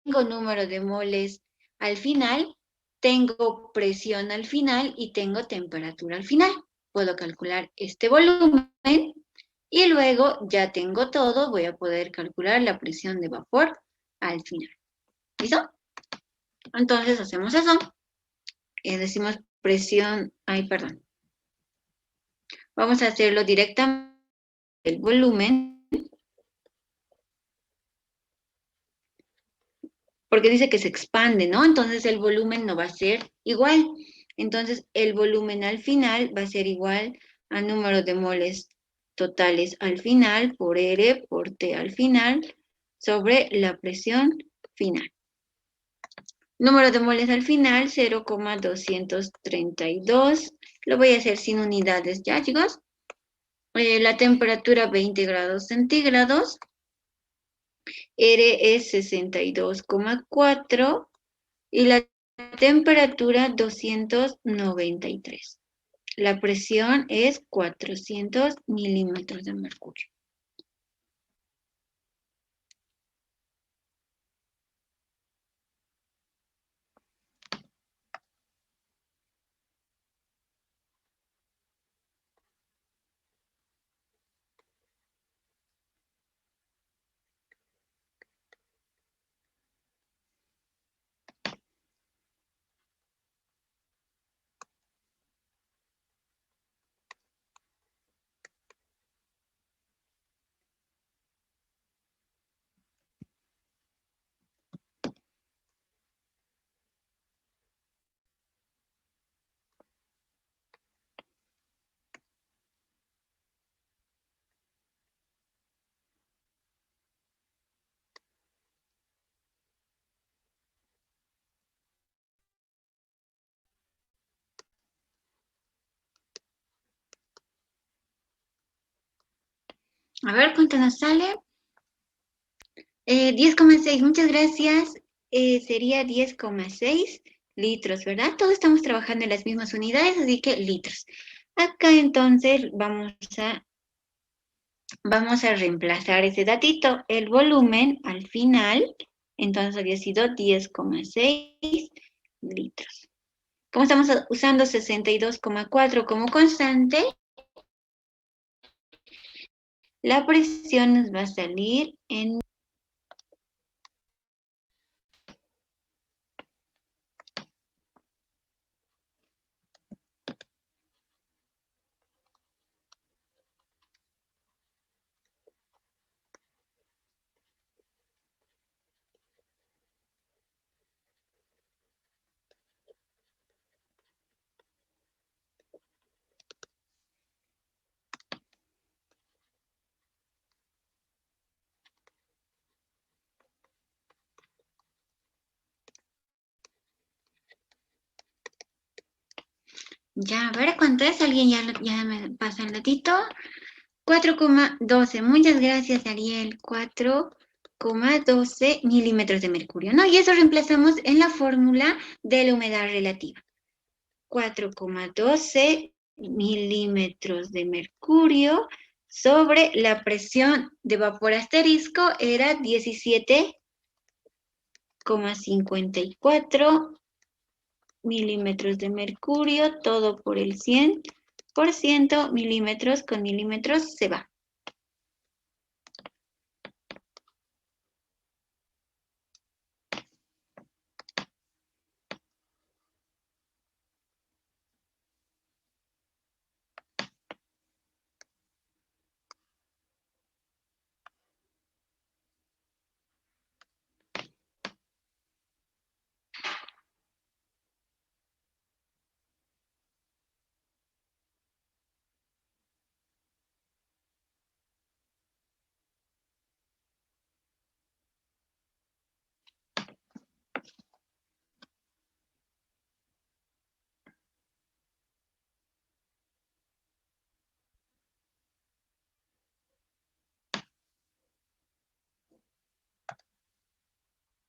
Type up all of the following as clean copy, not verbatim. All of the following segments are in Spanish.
número de moles al final, tengo presión al final y tengo temperatura al final. Puedo calcular este volumen y luego ya tengo todo, voy a poder calcular la presión de vapor al final. ¿Listo? Entonces hacemos eso. Decimos presión, perdón. Vamos a hacerlo directamente el volumen, porque dice que se expande, ¿no? Entonces el volumen no va a ser igual. Entonces el volumen al final va a ser igual al número de moles totales al final por R por T al final sobre la presión final. Número de moles al final, 0,232. Lo voy a hacer sin unidades, ¿ya, chicos? La temperatura 20 grados centígrados. R es 62,4 y la temperatura 293. La presión es 400 milímetros de mercurio. A ver, ¿cuánto nos sale? 10,6, muchas gracias. Sería 10,6 litros, ¿verdad? Todos estamos trabajando en las mismas unidades, así que litros. Acá entonces vamos a reemplazar ese datito. El volumen al final, entonces había sido 10,6 litros. Como estamos usando 62,4 como constante, la presión nos va a salir en Ya, a ver cuánto es. Alguien ya me pasa el datito. 4,12. Muchas gracias, Ariel. 4,12 milímetros de mercurio, ¿no? Y eso reemplazamos en la fórmula de la humedad relativa. 4,12 milímetros de mercurio sobre la presión de vapor asterisco era 17,54 milímetros de mercurio, todo por el 100%, milímetros con milímetros se va.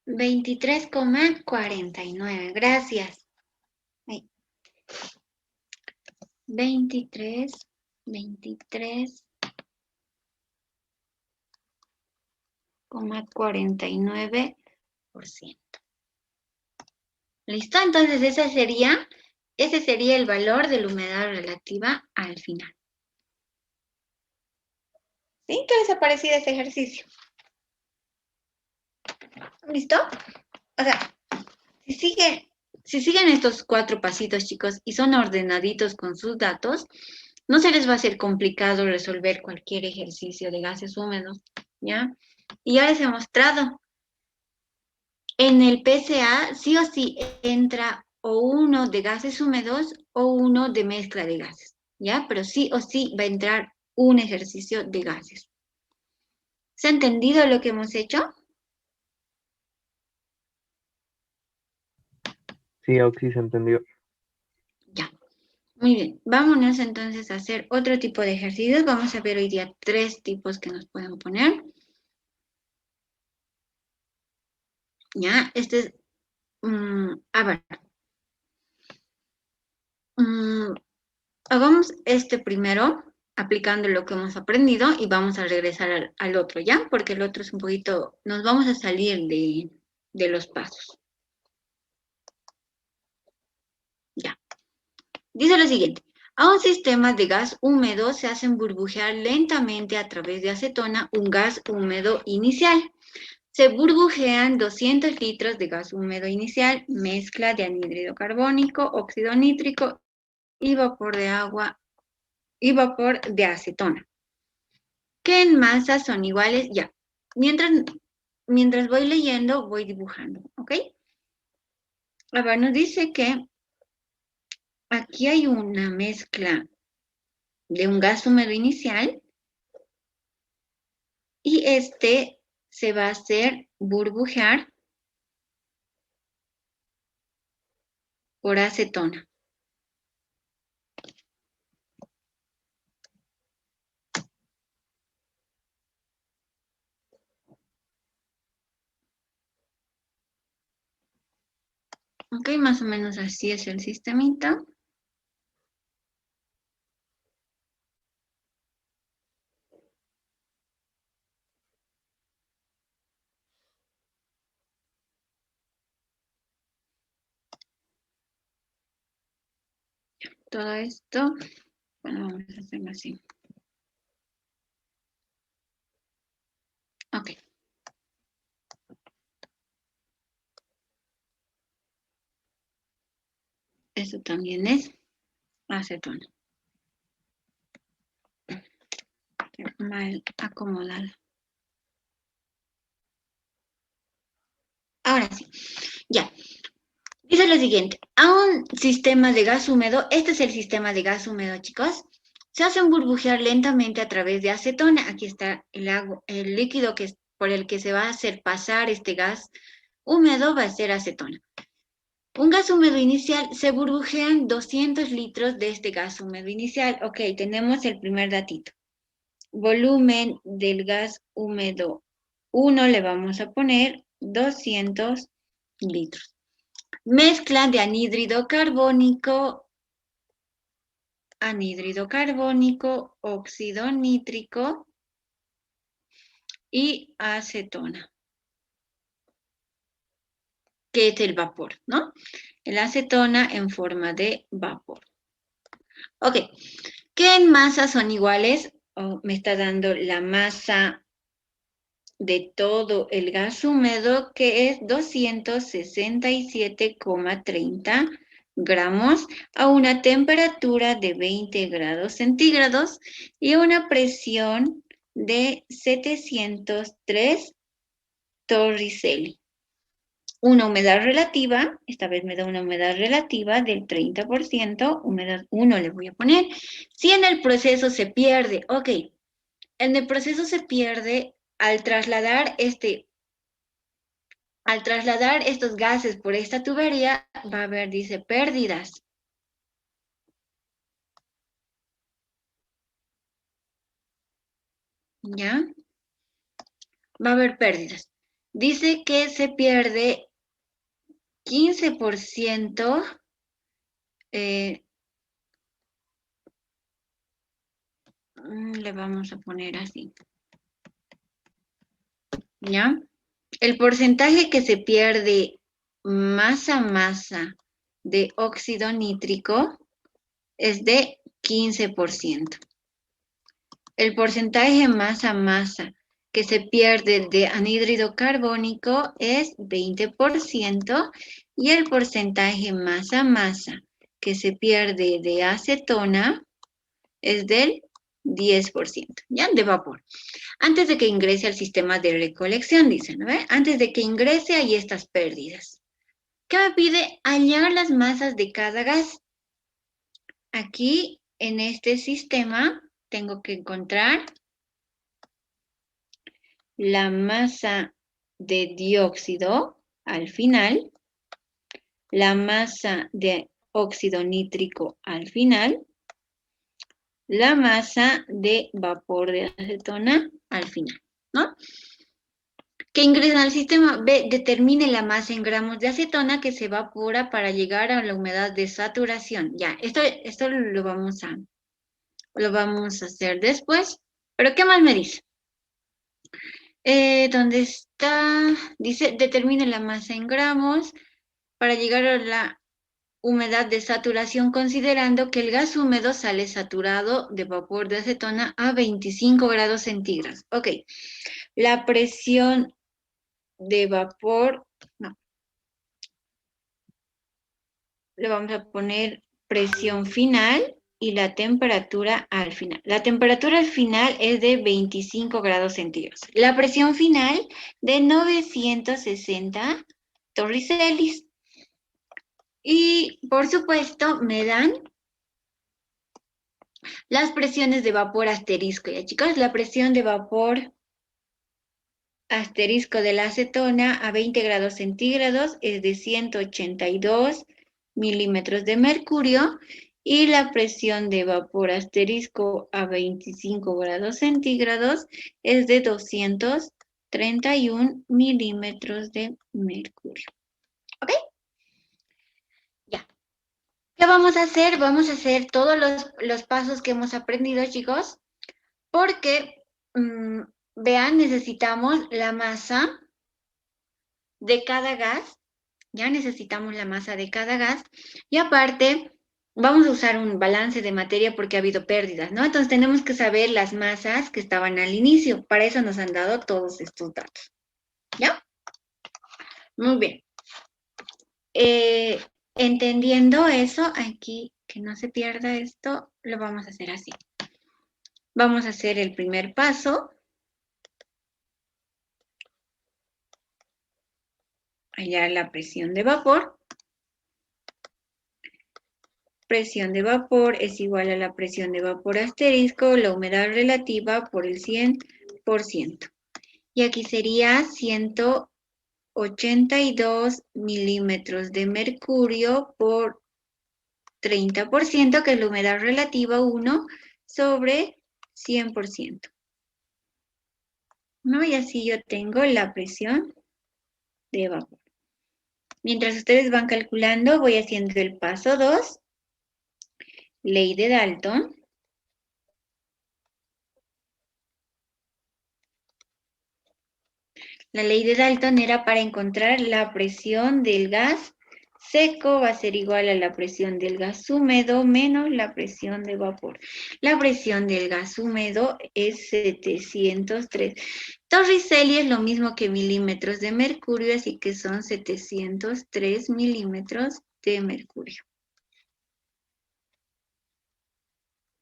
$23,49. Gracias. 23,49 70%. ¿Listo? Entonces ese sería el valor de la humedad relativa al final. ¿Sí? ¿Qué les ha parecido este ejercicio? ¿Listo? O sea, si siguen estos 4 pasitos, chicos, y son ordenaditos con sus datos, no se les va a hacer complicado resolver cualquier ejercicio de gases húmedos, ¿ya? Y ya les he mostrado. En el PCA sí o sí entra o uno de gases húmedos o uno de mezcla de gases, ¿ya? Pero sí o sí va a entrar un ejercicio de gases. ¿Se ha entendido lo que hemos hecho? Sí, Oxy, se entendió. Ya. Muy bien. Vámonos entonces a hacer otro tipo de ejercicios. Vamos a ver hoy día 3 tipos que nos pueden poner. Ya, este es... a ver. Hagamos este primero, aplicando lo que hemos aprendido y vamos a regresar al otro, ¿ya? Porque el otro es un poquito... Nos vamos a salir de los pasos. Ya. Dice lo siguiente. A un sistema de gas húmedo se hacen burbujear lentamente a través de acetona un gas húmedo inicial. Se burbujean 200 litros de gas húmedo inicial, mezcla de anhídrido carbónico, óxido nítrico y vapor de agua y vapor de acetona, que en masa son iguales, ya. Mientras voy leyendo, voy dibujando, ¿ok? A ver, nos dice que aquí hay una mezcla de un gas húmedo inicial y este se va a hacer burbujear por acetona. Ok, más o menos así es el sistemita. Todo esto, bueno, vamos a hacerlo así. Ok. Esto también es acetona. Mal acomodada. Ahora sí, ya. Dice lo siguiente, a un sistema de gas húmedo, este es el sistema de gas húmedo, chicos, se hacen burbujear lentamente a través de acetona. Aquí está el líquido por el que se va a hacer pasar este gas húmedo va a ser acetona. Un gas húmedo inicial, se burbujean 200 litros de este gas húmedo inicial. Ok, tenemos el primer datito. Volumen del gas húmedo 1 le vamos a poner 200 litros. Mezcla de anhídrido carbónico, óxido nítrico y acetona, que es el vapor, ¿no? La acetona en forma de vapor. Ok, ¿qué en masa son iguales? Oh, me está dando la masa de todo el gas húmedo, que es 267,30 gramos a una temperatura de 20 grados centígrados y una presión de 703 torricelli. Una humedad relativa, esta vez me da una humedad relativa del 30%, humedad 1 le voy a poner. Si en el proceso se pierde, ok, en el proceso se pierde al trasladar estos gases por esta tubería, va a haber, dice, pérdidas. ¿Ya? Va a haber pérdidas. Dice que se pierde 15%, le vamos a poner así. ¿Ya? el porcentaje que se pierde masa a masa de óxido nítrico es de 15%. El porcentaje masa a masa que se pierde de anhídrido carbónico es 20% y el porcentaje masa a masa que se pierde de acetona es del 10%, ya de vapor. Antes de que ingrese al sistema de recolección, dicen, ¿no? Antes de que ingrese hay estas pérdidas. ¿Qué me pide? Hallar las masas de cada gas. Aquí, en este sistema, tengo que encontrar la masa de dióxido al final, la masa de óxido nítrico al final, la masa de vapor de acetona al final, ¿no? Que ingresa al sistema. B, determine la masa en gramos de acetona que se evapora para llegar a la humedad de saturación. Ya, esto lo vamos a hacer después. Pero, ¿qué más me dice? ¿Dónde está? Dice, determine la masa en gramos para llegar a la humedad de saturación, considerando que el gas húmedo sale saturado de vapor de acetona a 25 grados centígrados. Ok, la presión de vapor, no, le vamos a poner presión final y la temperatura al final. La temperatura al final es de 25 grados centígrados. La presión final de 960 torricelis. Y, por supuesto, me dan las presiones de vapor asterisco. Ya, chicos, la presión de vapor asterisco de la acetona a 20 grados centígrados es de 182 milímetros de mercurio y la presión de vapor asterisco a 25 grados centígrados es de 231 milímetros de mercurio. ¿Ok? Ya. ¿Qué vamos a hacer? Vamos a hacer todos los pasos que hemos aprendido, chicos, porque, vean, necesitamos la masa de cada gas. Ya necesitamos la masa de cada gas y aparte vamos a usar un balance de materia porque ha habido pérdidas, ¿no? Entonces tenemos que saber las masas que estaban al inicio. Para eso nos han dado todos estos datos. ¿Ya? Muy bien. Entendiendo eso, aquí, que no se pierda esto, lo vamos a hacer así. Vamos a hacer el primer paso. Hallar la presión de vapor. Presión de vapor es igual a la presión de vapor asterisco, la humedad relativa por el 100%. Y aquí sería 182 milímetros de mercurio por 30%, que es la humedad relativa 1 sobre 100%. ¿No? Y así yo tengo la presión de vapor. Mientras ustedes van calculando, voy haciendo el paso 2. Ley de Dalton. La ley de Dalton era para encontrar la presión del gas seco, va a ser igual a la presión del gas húmedo menos la presión de vapor. La presión del gas húmedo es 703. Torricelli es lo mismo que milímetros de mercurio, así que son 703 milímetros de mercurio.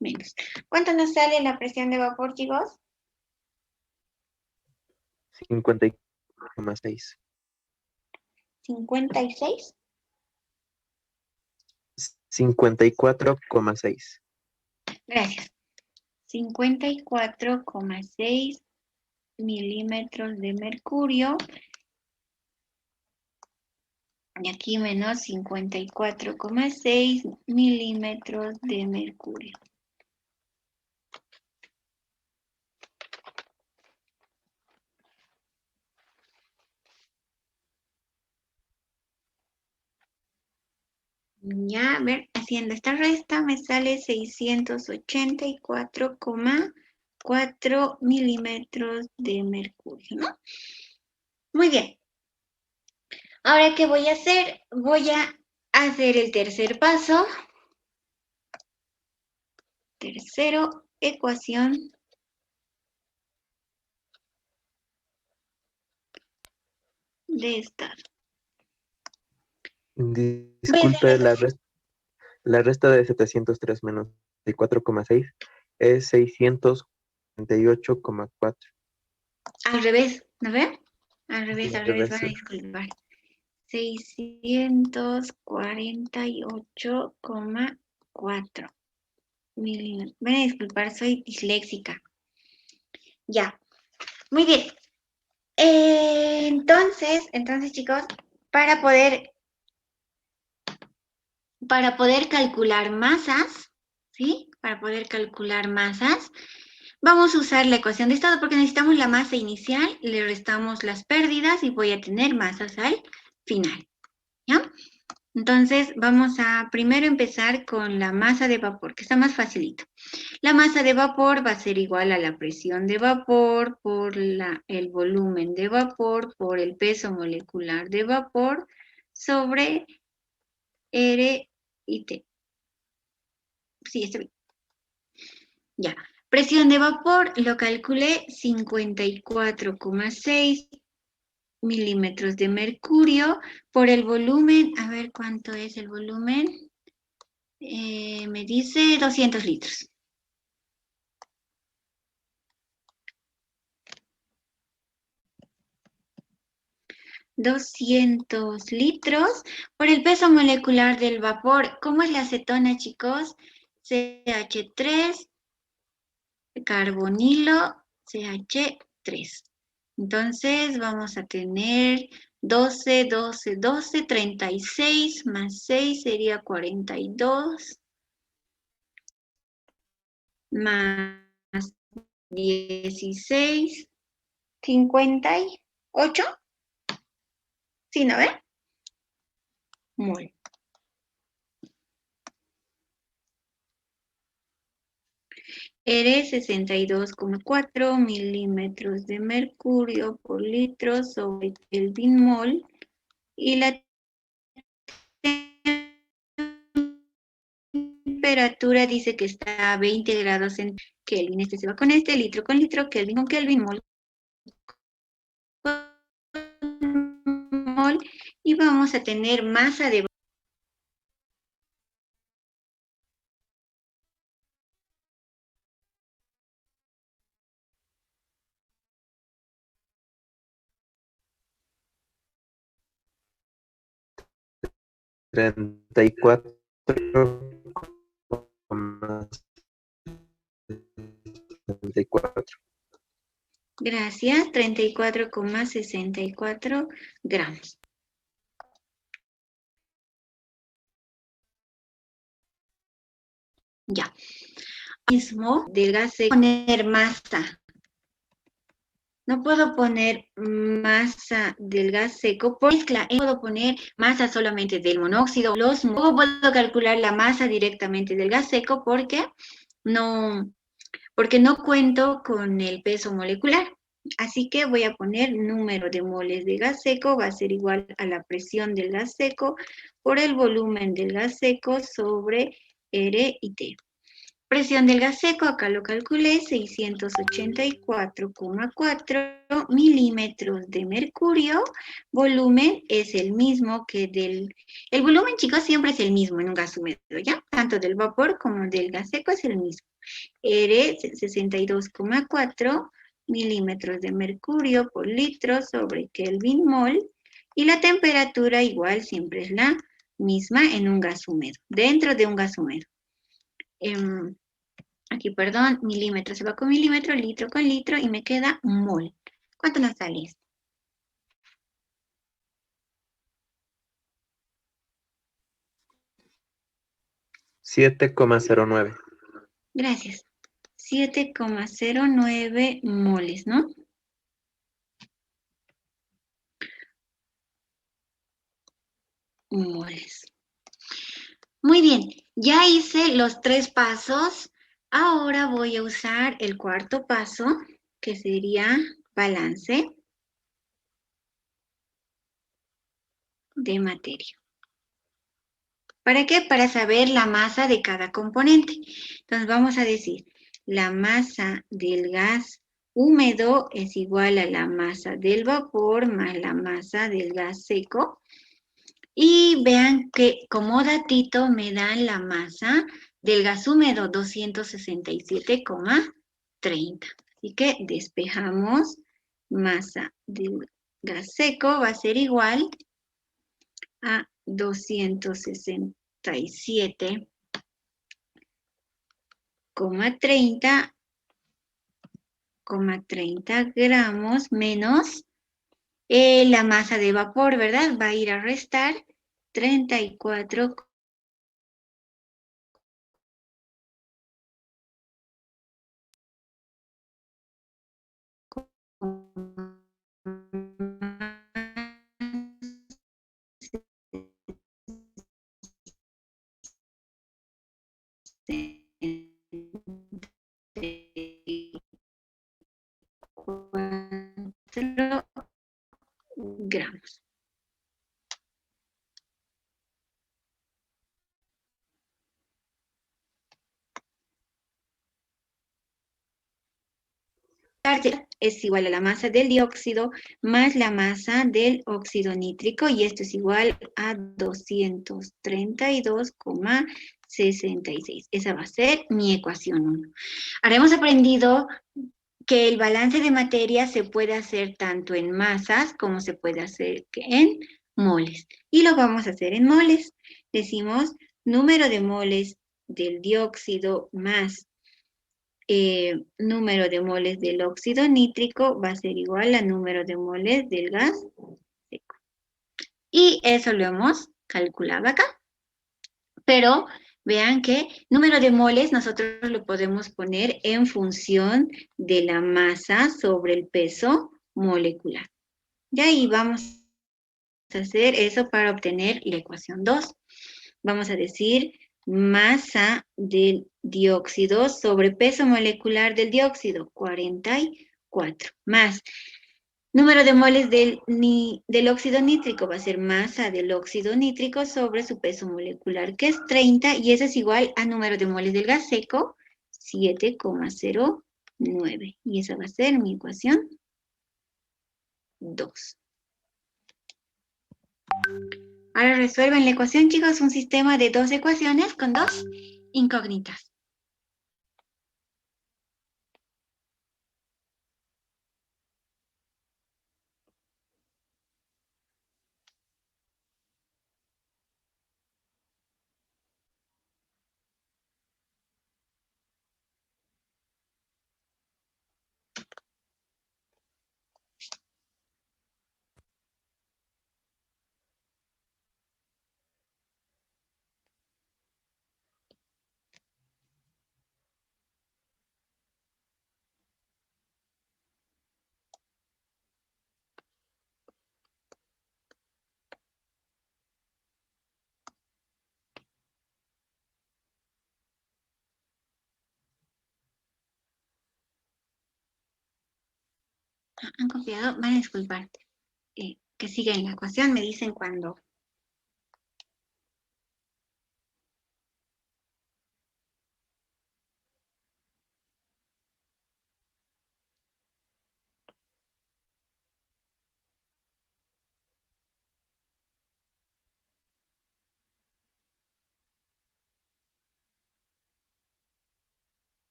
Menos. ¿Cuánto nos sale la presión de vapor, chicos? 50,6. 56. 54,6. Gracias. 54,6 milímetros de mercurio. Y aquí menos 54,6 milímetros de mercurio. Ya, a ver, haciendo esta resta me sale 684,4 milímetros de mercurio, ¿no? Muy bien. Ahora, ¿qué voy a hacer? Voy a hacer el tercer paso. Tercero, ecuación de estado. Disculpe, la resta de 703 menos 4,6 es 648,4. Al revés, ¿no ve? Al Sí, al revés, revés, van a sí. disculpar. 648,4 milímetros. Van a disculpar, soy disléxica. Ya, muy bien. Entonces, chicos, para poder calcular masas, ¿sí? Para poder calcular masas, vamos a usar la ecuación de estado porque necesitamos la masa inicial, le restamos las pérdidas y voy a tener masas al final, ¿ya? Entonces, vamos a primero empezar con la masa de vapor, que está más facilito. La masa de vapor va a ser igual a la presión de vapor por el volumen de vapor por el peso molecular de vapor sobre R y T. Sí, está bien. Ya. Presión de vapor, lo calculé 54,6 milímetros de mercurio por el volumen. A ver cuánto es el volumen. Me dice 200 litros. 200 litros por el peso molecular del vapor. ¿Cómo es la acetona, chicos? CH3, carbonilo, CH3. Entonces vamos a tener 12, 12, 12, 36 más 6 sería 42 más 16, 58. ¿Sí, no ve? Mol. Eres 62,4 milímetros de mercurio por litro sobre Kelvin mol y la temperatura dice que está a 20 grados en Kelvin. Este se va con este, litro con litro, Kelvin con Kelvin, mol con mol, y vamos a tener masa de 34,64. gracias, 34,64 gramos. Ya. Mismo del gas seco, poner masa. No puedo poner masa del gas seco por mezcla. Puedo poner masa solamente del monóxido. Luego puedo calcular la masa directamente del gas seco porque no cuento con el peso molecular. Así que voy a poner número de moles de gas seco, va a ser igual a la presión del gas seco por el volumen del gas seco sobre R y T. Presión del gas seco, acá lo calculé, 684,4 milímetros de mercurio. Volumen es el mismo que el volumen, chicos, siempre es el mismo en un gas húmedo, ¿ya? Tanto del vapor como del gas seco es el mismo. R 62,4 milímetros de mercurio por litro sobre Kelvin mol. Y la temperatura igual siempre es la misma en un gas húmedo, dentro de un gas húmedo. Aquí, perdón, milímetro se va con milímetro, litro con litro y me queda mol. ¿Cuánto nos sale esto? 7,09. Gracias. 7,09 moles, ¿no? Moles. Muy bien, ya hice los 3 pasos. Ahora voy a usar el cuarto paso, que sería balance. de materia. ¿Para qué? Para saber la masa de cada componente. Entonces vamos a decir, la masa del gas húmedo es igual a la masa del vapor más la masa del gas seco. Y vean que como datito me dan la masa del gas húmedo, 267,30. Así que despejamos, masa del gas seco va a ser igual a 267,30 gramos menos la masa de vapor, ¿verdad? Va a ir a restar 34. Gramos. Es igual a la masa del dióxido más la masa del óxido nítrico y esto es igual a 232,66. Esa va a ser mi ecuación 1. Ahora hemos aprendido que el balance de materia se puede hacer tanto en masas como se puede hacer en moles. Y lo vamos a hacer en moles. Decimos número de moles del dióxido más número de moles del óxido nítrico va a ser igual a número de moles del gas seco. Y eso lo hemos calculado acá. Pero vean que número de moles nosotros lo podemos poner en función de la masa sobre el peso molecular. Y ahí vamos a hacer eso para obtener la ecuación 2. Vamos a decir masa del dióxido sobre peso molecular del dióxido, 44, más número de moles del óxido nítrico, va a ser masa del óxido nítrico sobre su peso molecular, que es 30, y eso es igual a número de moles del gas seco, 7,09. Y esa va a ser mi ecuación 2. Ahora resuelven la ecuación, chicos, un sistema de 2 ecuaciones con 2 incógnitas. ¿Han copiado? Van a disculpar. Que sigan la ecuación, me dicen cuando.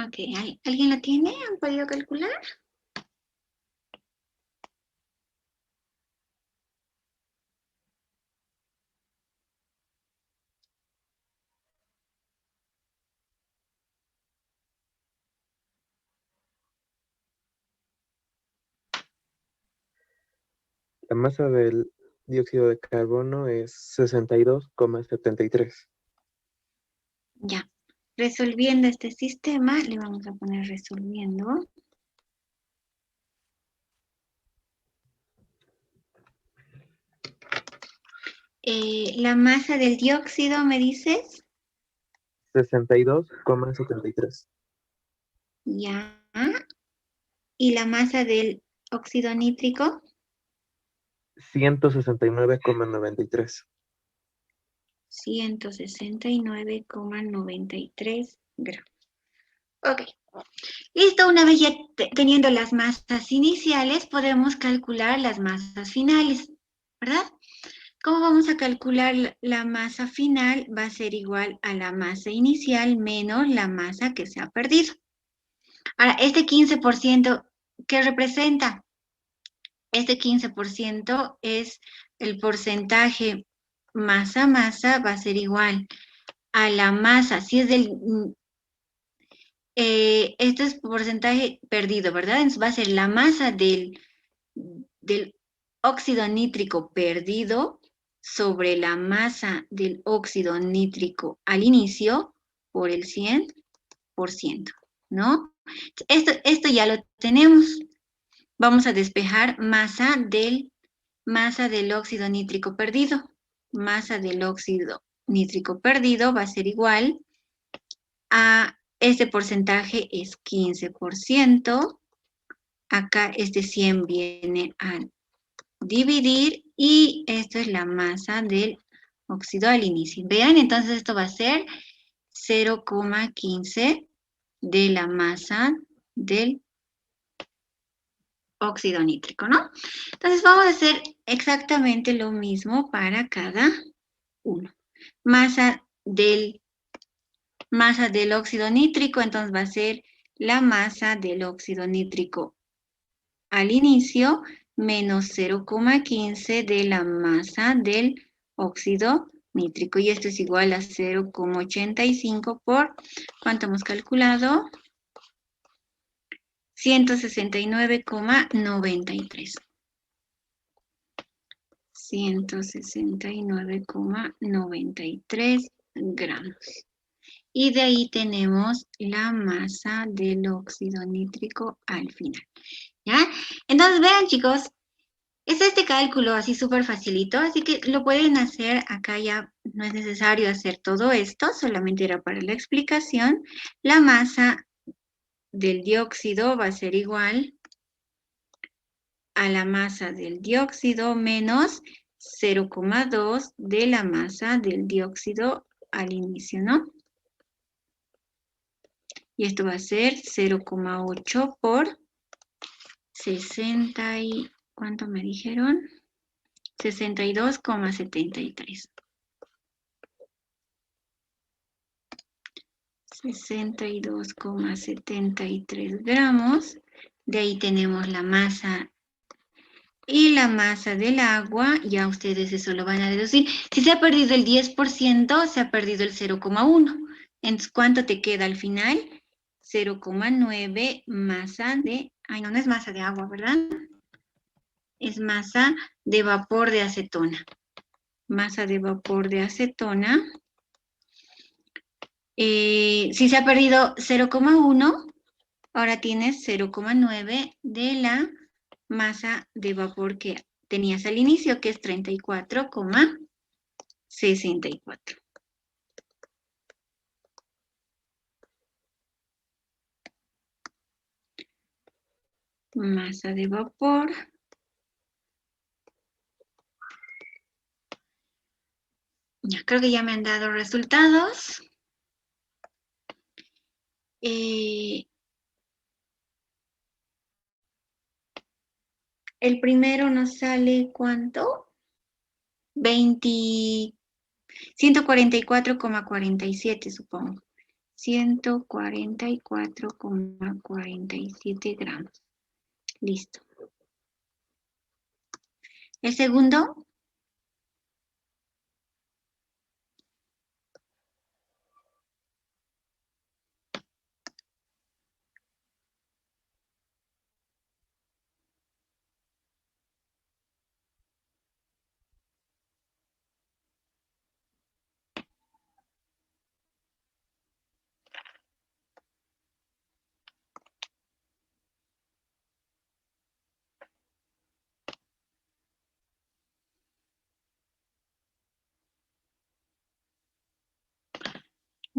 Ok, ¿alguien lo tiene? ¿Han podido calcular? La masa del dióxido de carbono es 62,73. Ya. Resolviendo este sistema, le vamos a poner resolviendo. La masa del dióxido, ¿me dices? 62,73. Ya. ¿Y la masa del óxido nítrico? 169,93. 169,93 gramos. Ok. Listo, una vez ya teniendo las masas iniciales, podemos calcular las masas finales, ¿verdad? ¿Cómo vamos a calcular la masa final? Va a ser igual a la masa inicial menos la masa que se ha perdido. Ahora, este 15%, ¿qué representa? Este 15% es el porcentaje masa-masa, va a ser igual a la masa. Si es esto es porcentaje perdido, ¿verdad? Entonces va a ser la masa del óxido nítrico perdido sobre la masa del óxido nítrico al inicio por el 100%, ¿no? Esto ya lo tenemos. Vamos a despejar masa del óxido nítrico perdido. Masa del óxido nítrico perdido va a ser igual a este porcentaje es 15%. Acá este 100 viene a dividir y esto es la masa del óxido al inicio. Vean, entonces esto va a ser 0,15 de la masa del óxido nítrico, ¿no? Entonces vamos a hacer exactamente lo mismo para cada uno. Masa del óxido nítrico, entonces va a ser la masa del óxido nítrico al inicio menos 0,15 de la masa del óxido nítrico. Y esto es igual a 0,85 por, ¿cuánto hemos calculado? 169,93. 169,93 gramos. Y de ahí tenemos la masa del óxido nítrico al final. ¿Ya? Entonces, vean, chicos, es este cálculo así súper facilito, así que lo pueden hacer acá, ya no es necesario hacer todo esto, solamente era para la explicación. La masa del dióxido va a ser igual a la masa del dióxido menos 0,2 de la masa del dióxido al inicio, ¿no? Y esto va a ser 0,8 por 60 y... ¿cuánto me dijeron? 62,73. 62,73 gramos. De ahí tenemos la masa y la masa del agua. Ya ustedes eso lo van a deducir. Si se ha perdido el 10%, se ha perdido el 0,1. Entonces, ¿cuánto te queda al final? 0,9 masa de... Ay, no, no es masa de agua, ¿verdad? Es masa de vapor de acetona. Masa de vapor de acetona. Si se ha perdido 0,1, ahora tienes 0,9 de la masa de vapor que tenías al inicio, que es 34,64. Masa de vapor. Ya, creo que ya me han dado resultados. El primero nos sale, ¿cuánto? 144,47, supongo. 144,47 gramos. Listo. El segundo,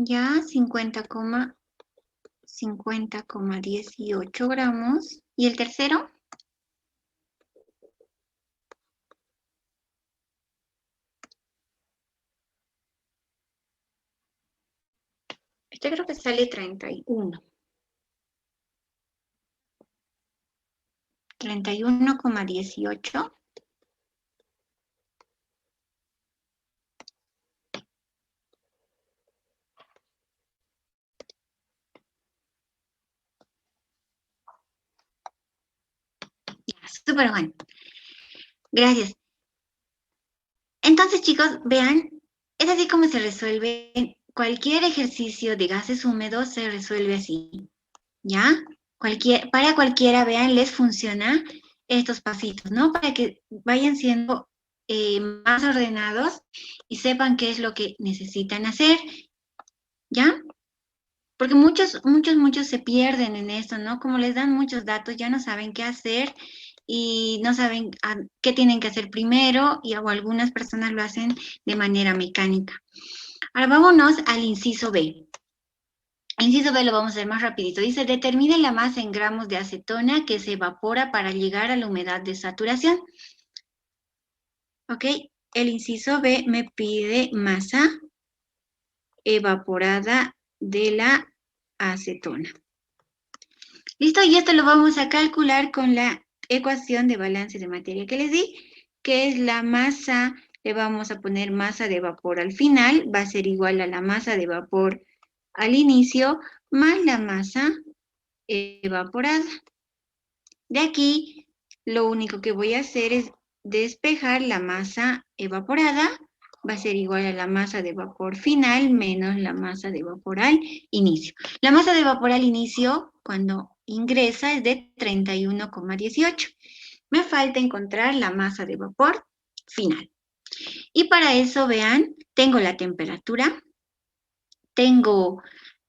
ya 50,18 gramos. ¿Y el tercero? Este creo que sale 31. 31,18. Ya, súper bueno. Gracias. Entonces, chicos, vean, es así como se resuelve cualquier ejercicio de gases húmedos, se resuelve así, ¿ya? Para cualquiera, vean, les funciona estos pasitos, ¿no? Para que vayan siendo más ordenados y sepan qué es lo que necesitan hacer, ¿ya? Porque muchos se pierden en esto, ¿no? Como les dan muchos datos, ya no saben qué hacer y no saben qué tienen que hacer primero y o algunas personas lo hacen de manera mecánica. Ahora vámonos al inciso B. Inciso B lo vamos a hacer más rapidito. Dice, determine la masa en gramos de acetona que se evapora para llegar a la humedad de saturación. ¿Ok? El inciso B me pide masa evaporada de la acetona. ¿Listo? Y esto lo vamos a calcular con la ecuación de balance de materia que les di, que es la masa, le vamos a poner masa de vapor al final, va a ser igual a la masa de vapor al inicio, más la masa evaporada. De aquí, lo único que voy a hacer es despejar la masa evaporada, va a ser igual a la masa de vapor final menos la masa de vapor al inicio. La masa de vapor al inicio, cuando ingresa, es de 31,18. Me falta encontrar la masa de vapor final. Y para eso, vean, tengo la temperatura, tengo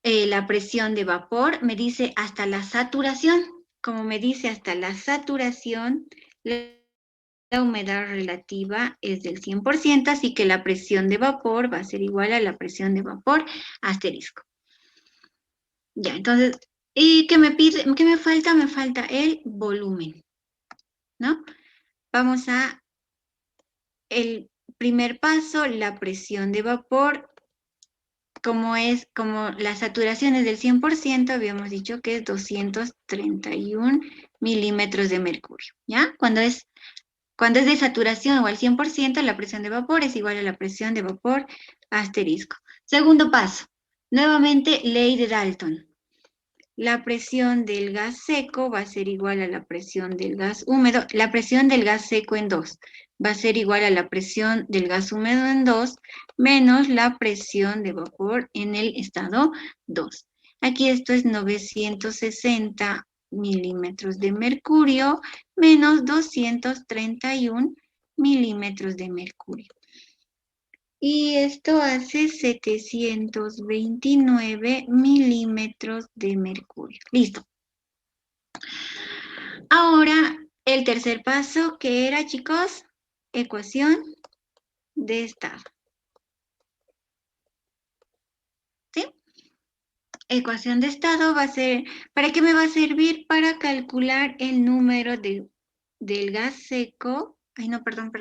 la presión de vapor, me dice hasta la saturación. Como me dice hasta la saturación, la humedad relativa es del 100%, así que la presión de vapor va a ser igual a la presión de vapor asterisco. Ya, entonces, ¿y qué me pide? ¿Qué me falta? Me falta el volumen, ¿no? Vamos a el primer paso, la presión de vapor. Como la saturación es del 100%, habíamos dicho que es 231 milímetros de mercurio, ¿ya? Cuando es de saturación o al 100%, la presión de vapor es igual a la presión de vapor asterisco. Segundo paso, nuevamente ley de Dalton. La presión del gas seco va a ser igual a la presión del gas húmedo. La presión del gas seco en 2 va a ser igual a la presión del gas húmedo en 2 menos la presión de vapor en el estado 2. Aquí esto es 960 milímetros de mercurio menos 231 milímetros de mercurio. Y esto hace 729 milímetros de mercurio. Listo. Ahora, el tercer paso, ¿qué era, chicos? Ecuación de estado. ¿Sí? Ecuación de estado va a ser, ¿para qué me va a servir? Para calcular el número del gas seco. Ay, no, perdón.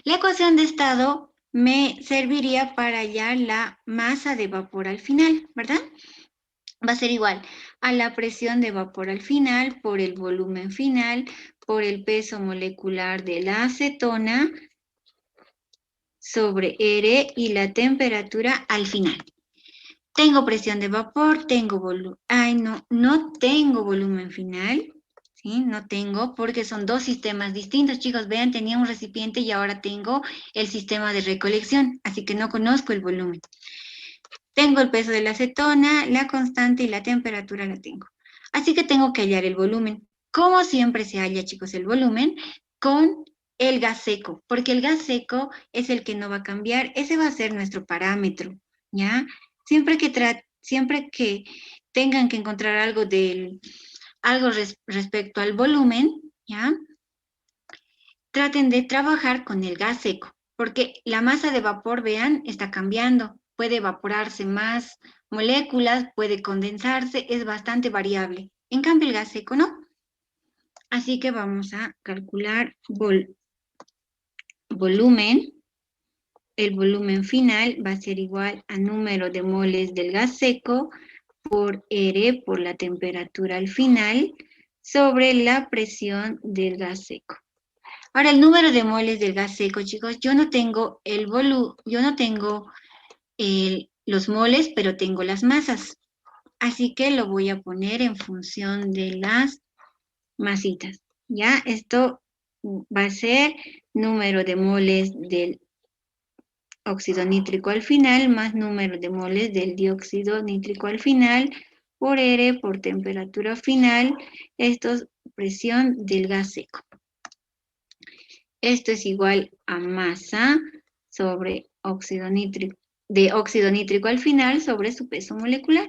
La ecuación de estado me serviría para hallar la masa de vapor al final, ¿verdad? Va a ser igual a la presión de vapor al final por el volumen final por el peso molecular de la acetona sobre R y la temperatura al final. Tengo presión de vapor, tengo volumen. Ay, no tengo volumen final. ¿Sí? No tengo porque son dos sistemas distintos. Chicos, vean, tenía un recipiente y ahora tengo el sistema de recolección, así que no conozco el volumen. Tengo el peso de la acetona, la constante y la temperatura la tengo. Así que tengo que hallar el volumen. Como siempre se halla, chicos, el volumen con el gas seco, porque el gas seco es el que no va a cambiar, ese va a ser nuestro parámetro, ¿ya? Siempre que tengan que encontrar algo respecto al volumen, ¿ya? Traten de trabajar con el gas seco, porque la masa de vapor, vean, está cambiando. Puede evaporarse más moléculas, puede condensarse, es bastante variable. En cambio, el gas seco no. Así que vamos a calcular volumen. El volumen final va a ser igual a número de moles del gas seco por R por la temperatura al final sobre la presión del gas seco. Ahora, el número de moles del gas seco, chicos, yo no tengo los moles, pero tengo las masas. Así que lo voy a poner en función de las masitas. ¿Ya? Esto va a ser número de moles del óxido nítrico al final más número de moles del dióxido nítrico al final por R por temperatura final. Esto es presión del gas seco. Esto es igual a masa sobre óxido nítrico al final sobre su peso molecular.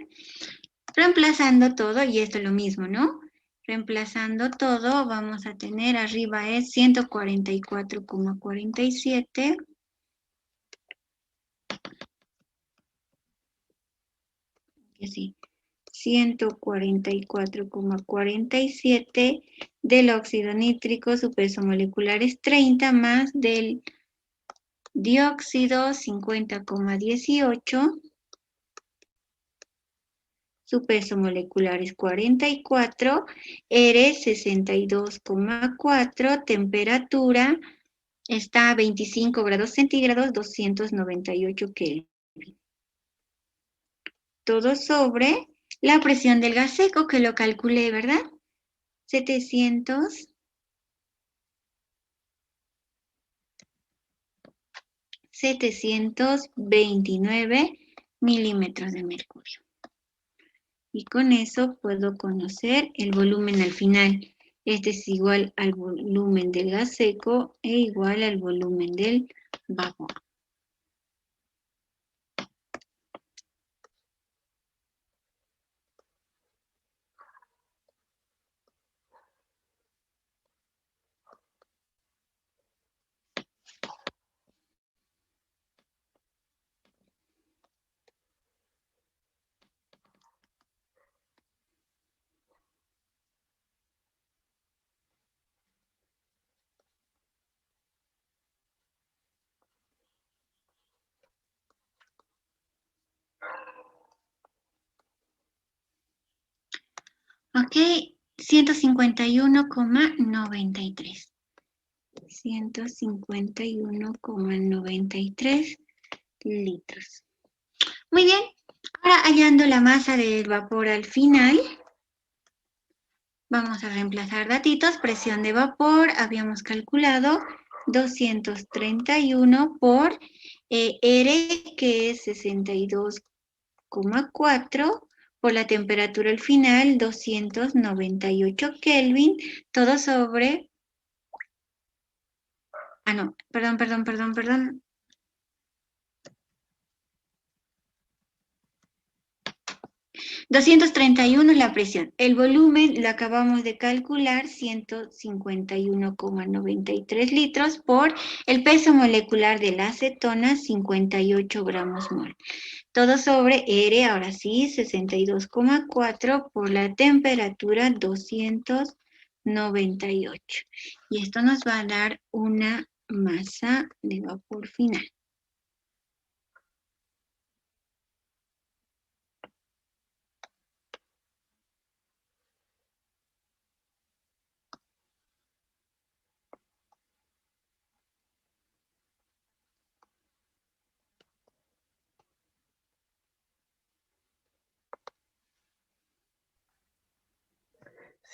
Reemplazando todo, y esto es lo mismo, ¿no? Reemplazando todo, vamos a tener arriba es 144,47. Así, 144,47 del óxido nítrico, su peso molecular es 30 más del dióxido 50,18, su peso molecular es 44, R 62,4, temperatura está a 25 grados centígrados, 298 Kelvin. Todo sobre la presión del gas seco, que lo calculé, ¿verdad? 729 milímetros de mercurio. Y con eso puedo conocer el volumen al final. Este es igual al volumen del gas seco e igual al volumen del vapor. Ok, 151,93. 151,93 litros. Muy bien, ahora hallando la masa del vapor al final, vamos a reemplazar datitos. Presión de vapor, habíamos calculado 231 por R, que es 62,4, por la temperatura al final, 298 Kelvin, todo sobre... Ah, no, perdón. 231 es la presión. El volumen lo acabamos de calcular, 151,93 litros por el peso molecular de la acetona, 58 gramos mol. Todo sobre R, ahora sí, 62,4 por la temperatura, 298. Y esto nos va a dar una masa de vapor final.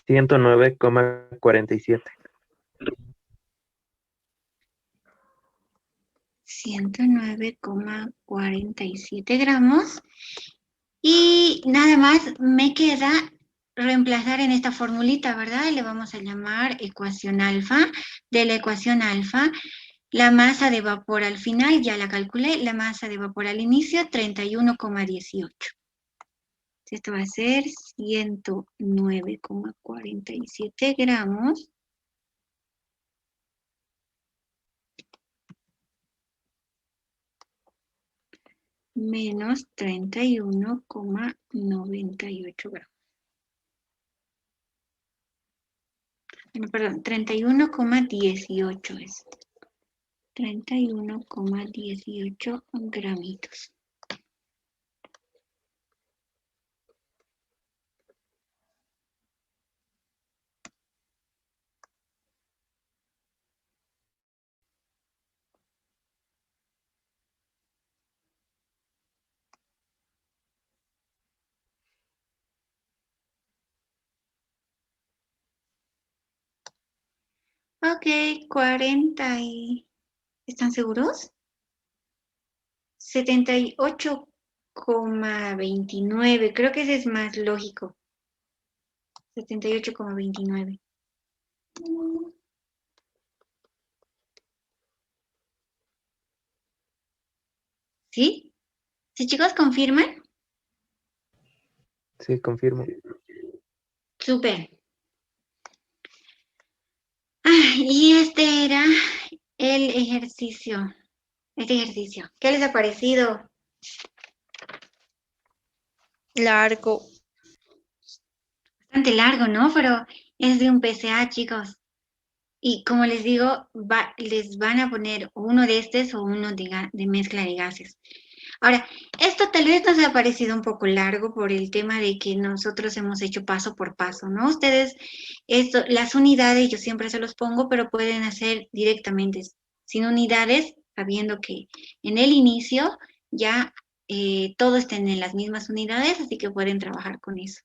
109,47. 109,47 gramos. Y nada más me queda reemplazar en esta formulita, ¿verdad? Le vamos a llamar ecuación alfa. De la ecuación alfa, la masa de vapor al final, ya la calculé, la masa de vapor al inicio, 31,18. Esto va a ser 109,47 gramos. Menos 31,98 gramos. Perdón, 31,18 es. 31,18 gramitos. Ok, 40 y... ¿Están seguros? 78,29. Creo que ese es más lógico. 78,29. ¿Sí? ¿Sí, chicos, confirman? Sí, confirmo. Súper. Y este era el ejercicio. Este ejercicio. ¿Qué les ha parecido? Largo. Bastante largo, ¿no? Pero es de un PCA, chicos. Y como les digo, les van a poner uno de estos o uno de mezcla de gases. Ahora, esto tal vez nos ha parecido un poco largo por el tema de que nosotros hemos hecho paso por paso, ¿no? Ustedes, las unidades yo siempre se los pongo, pero pueden hacer directamente sin unidades, sabiendo que en el inicio ya todos estén en las mismas unidades, así que pueden trabajar con eso.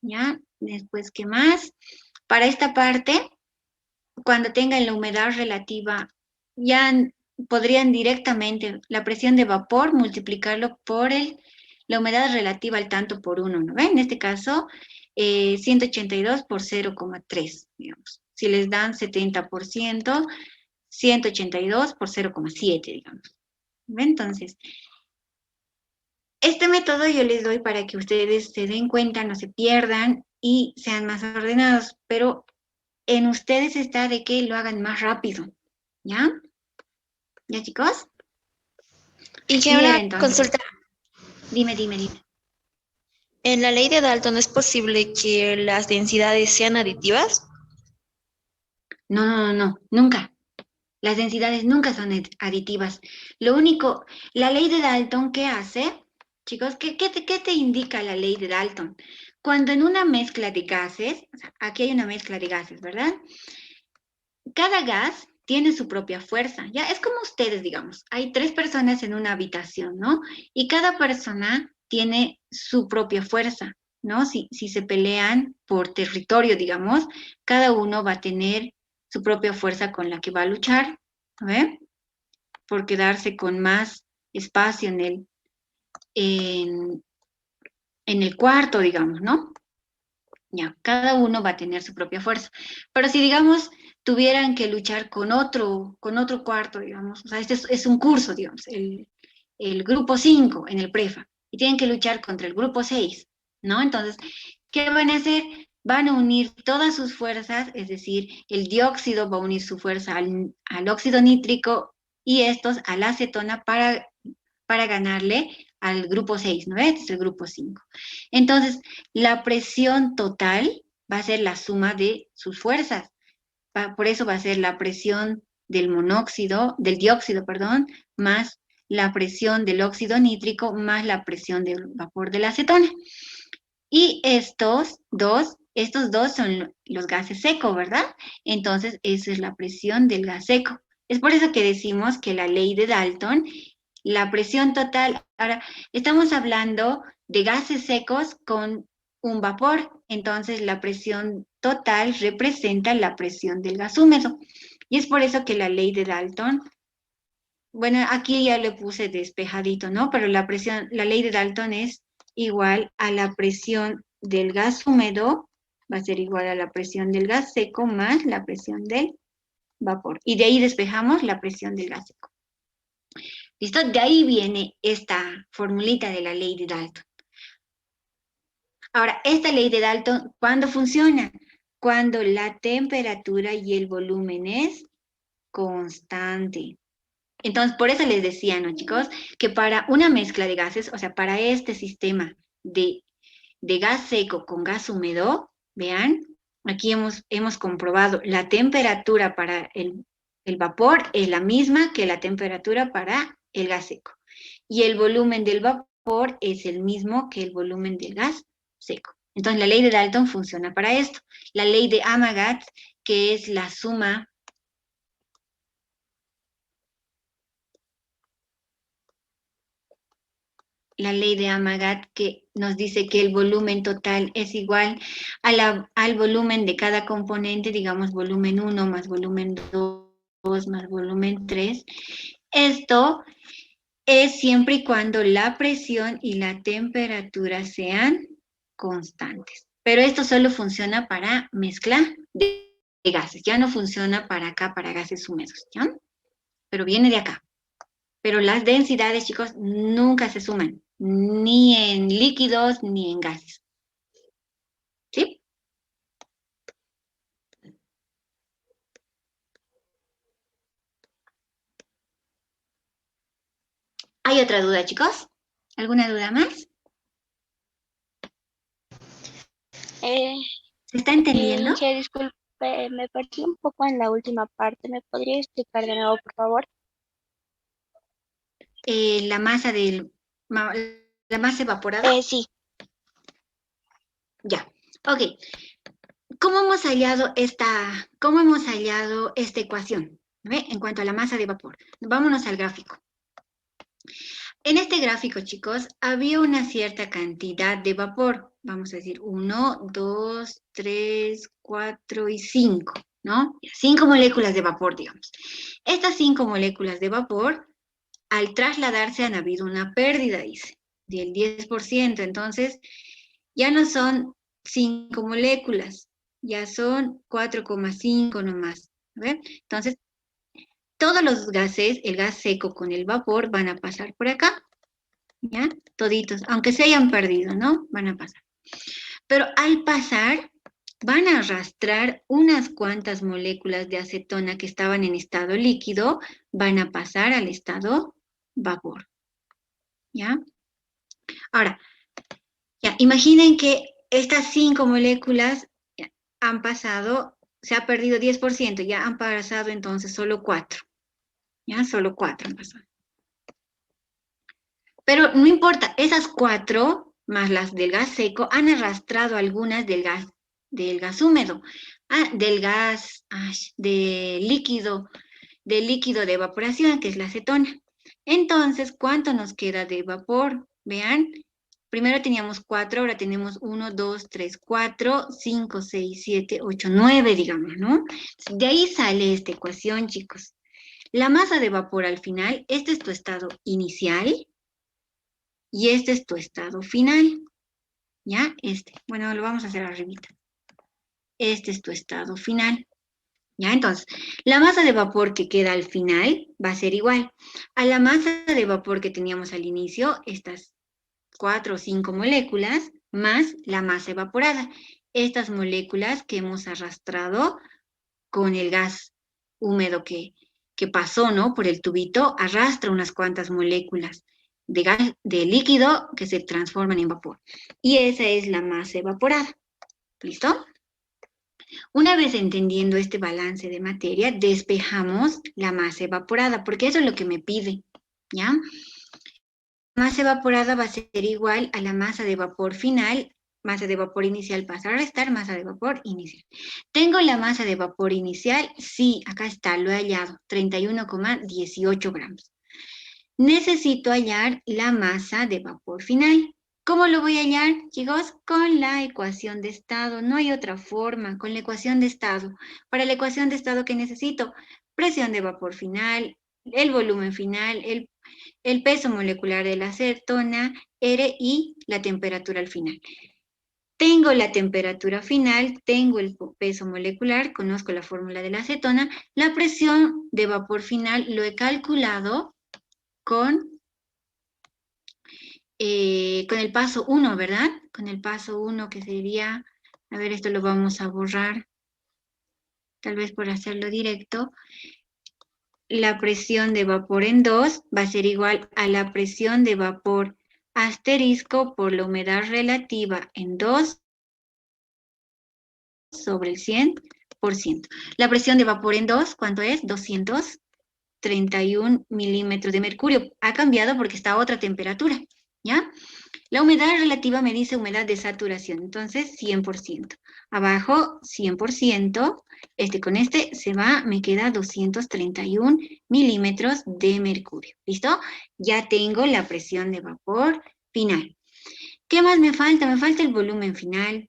¿Ya? Después, ¿qué más? Para esta parte, cuando tengan la humedad relativa, ya podrían directamente la presión de vapor multiplicarlo por la humedad relativa al tanto por 1, ¿no ven? En este caso, 182 por 0,3, digamos. Si les dan 70%, 182 por 0,7, digamos. ¿Ven? Entonces, este método yo les doy para que ustedes se den cuenta, no se pierdan y sean más ordenados, pero en ustedes está de que lo hagan más rápido, ¿ya? ¿Ya, chicos? Y que Bien, una entonces. consulta. Dime. En la ley de Dalton es posible que las densidades sean aditivas. No, nunca. Las densidades nunca son aditivas. Lo único, la ley de Dalton, ¿qué hace? Chicos, ¿qué te indica la ley de Dalton? Cuando en una mezcla de gases, o sea, aquí hay una mezcla de gases, ¿verdad? Cada gas tiene su propia fuerza, ¿ya? Es como ustedes, digamos. Hay 3 personas en una habitación, ¿no? Y cada persona tiene su propia fuerza, ¿no? Si se pelean por territorio, digamos, cada uno va a tener su propia fuerza con la que va a luchar, ¿ve? Por quedarse con más espacio en el cuarto, digamos, ¿no? Ya, cada uno va a tener su propia fuerza. Pero si, digamos, tuvieran que luchar con otro cuarto, digamos, o sea, este es un curso, digamos, el grupo 5 en el prefa, y tienen que luchar contra el grupo 6, ¿no? Entonces, ¿qué van a hacer? Van a unir todas sus fuerzas, es decir, el dióxido va a unir su fuerza al óxido nítrico y estos a la acetona para ganarle al grupo 6, ¿no? Este es el grupo 5. Entonces, la presión total va a ser la suma de sus fuerzas. Por eso va a ser la presión del dióxido, perdón, más la presión del óxido nítrico más la presión del vapor de la acetona. Y estos dos son los gases secos, ¿verdad? Entonces, esa es la presión del gas seco. Es por eso que decimos que la ley de Dalton, la presión total, ahora, estamos hablando de gases secos con un vapor. Entonces la presión total representa la presión del gas húmedo. Y es por eso que la ley de Dalton, bueno, aquí ya le puse despejadito, ¿no? Pero la ley de Dalton es igual a la presión del gas húmedo, va a ser igual a la presión del gas seco más la presión del vapor. Y de ahí despejamos la presión del gas seco. ¿Listo? De ahí viene esta formulita de la ley de Dalton. Ahora, esta ley de Dalton, ¿cuándo funciona? Cuando la temperatura y el volumen es constante. Entonces, por eso les decía, ¿no, chicos? Que para una mezcla de gases, o sea, para este sistema de gas seco con gas húmedo, vean, aquí hemos comprobado la temperatura para el vapor es la misma que la temperatura para el gas seco. Y el volumen del vapor es el mismo que el volumen del gas seco. Entonces, la ley de Dalton funciona para esto. La ley de Amagat, que es la suma que nos dice que el volumen total es igual al volumen de cada componente, digamos volumen 1 más volumen 2 más volumen 3. Esto es siempre y cuando la presión y la temperatura sean constantes. Pero esto solo funciona para mezcla de gases, ya no funciona para acá, para gases húmedos, ¿ya? Pero viene de acá. Pero las densidades, chicos, nunca se suman, ni en líquidos ni en gases. ¿Sí? ¿Hay otra duda, chicos? ¿Alguna duda más? ¿Se está entendiendo? Sí, disculpe, me perdí un poco en la última parte. ¿Me podría explicar de nuevo, por favor? La masa evaporada. Sí. Ya, ok. ¿Cómo hemos hallado esta ecuación? ¿Ve? En cuanto a la masa de vapor. Vámonos al gráfico. En este gráfico, chicos, había una cierta cantidad de vapor. Vamos a decir 1, 2, 3, 4 y 5, ¿no? 5 moléculas de vapor, digamos. Estas 5 moléculas de vapor, al trasladarse han habido una pérdida, dice, del 10%. Entonces, ya no son 5 moléculas, ya son 4,5 nomás. ¿Ve? Entonces, todos los gases, el gas seco con el vapor, van a pasar por acá, ¿ya? Toditos, aunque se hayan perdido, ¿no? Van a pasar. Pero al pasar, van a arrastrar unas cuantas moléculas de acetona que estaban en estado líquido, van a pasar al estado vapor, ¿ya? Ahora, ya, imaginen que estas 5 moléculas han pasado, se ha perdido 10%, ya han pasado entonces solo 4. Ya, solo 4 han pasado. Pero no importa, esas 4, más las del gas seco, han arrastrado algunas del gas húmedo, del líquido de evaporación, que es la acetona. Entonces, ¿cuánto nos queda de vapor? Vean, primero teníamos 4, ahora tenemos 1, 2, 3, 4, 5, 6, 7, 8, 9, digamos, ¿no? De ahí sale esta ecuación, chicos. La masa de vapor al final, este es tu estado inicial y este es tu estado final. ¿Ya? Bueno, lo vamos a hacer arribita. Este es tu estado final. ¿Ya? Entonces, la masa de vapor que queda al final va a ser igual a la masa de vapor que teníamos al inicio, estas 4 o 5 moléculas, más la masa evaporada. Estas moléculas que hemos arrastrado con el gas húmedo que pasó, ¿no? Por el tubito, arrastra unas cuantas moléculas de líquido que se transforman en vapor. Y esa es la masa evaporada. ¿Listo? Una vez entendiendo este balance de materia, despejamos la masa evaporada, porque eso es lo que me pide, ¿ya? La masa evaporada va a ser igual a la masa de vapor final. Masa de vapor inicial pasa a restar, masa de vapor inicial. ¿Tengo la masa de vapor inicial? Sí, acá está, lo he hallado, 31,18 gramos. Necesito hallar la masa de vapor final. ¿Cómo lo voy a hallar, chicos? Con la ecuación de estado. No hay otra forma, con la ecuación de estado. Para la ecuación de estado, ¿qué necesito? Presión de vapor final, el volumen final, el peso molecular de la acetona, R y la temperatura al final. Tengo la temperatura final, tengo el peso molecular, conozco la fórmula de la acetona. La presión de vapor final lo he calculado con el paso 1, ¿verdad? Con el paso 1 que sería, a ver, esto lo vamos a borrar, tal vez por hacerlo directo. La presión de vapor en 2 va a ser igual a la presión de vapor asterisco por la humedad relativa en 2 sobre el 100%. La presión de vapor en 2, ¿cuánto es? 231 milímetros de mercurio. Ha cambiado porque está a otra temperatura, ¿ya? La humedad relativa me dice humedad de saturación, entonces 100%. Abajo 100%, con este se va, me queda 231 milímetros de mercurio. ¿Listo? Ya tengo la presión de vapor final. ¿Qué más me falta? Me falta el volumen final.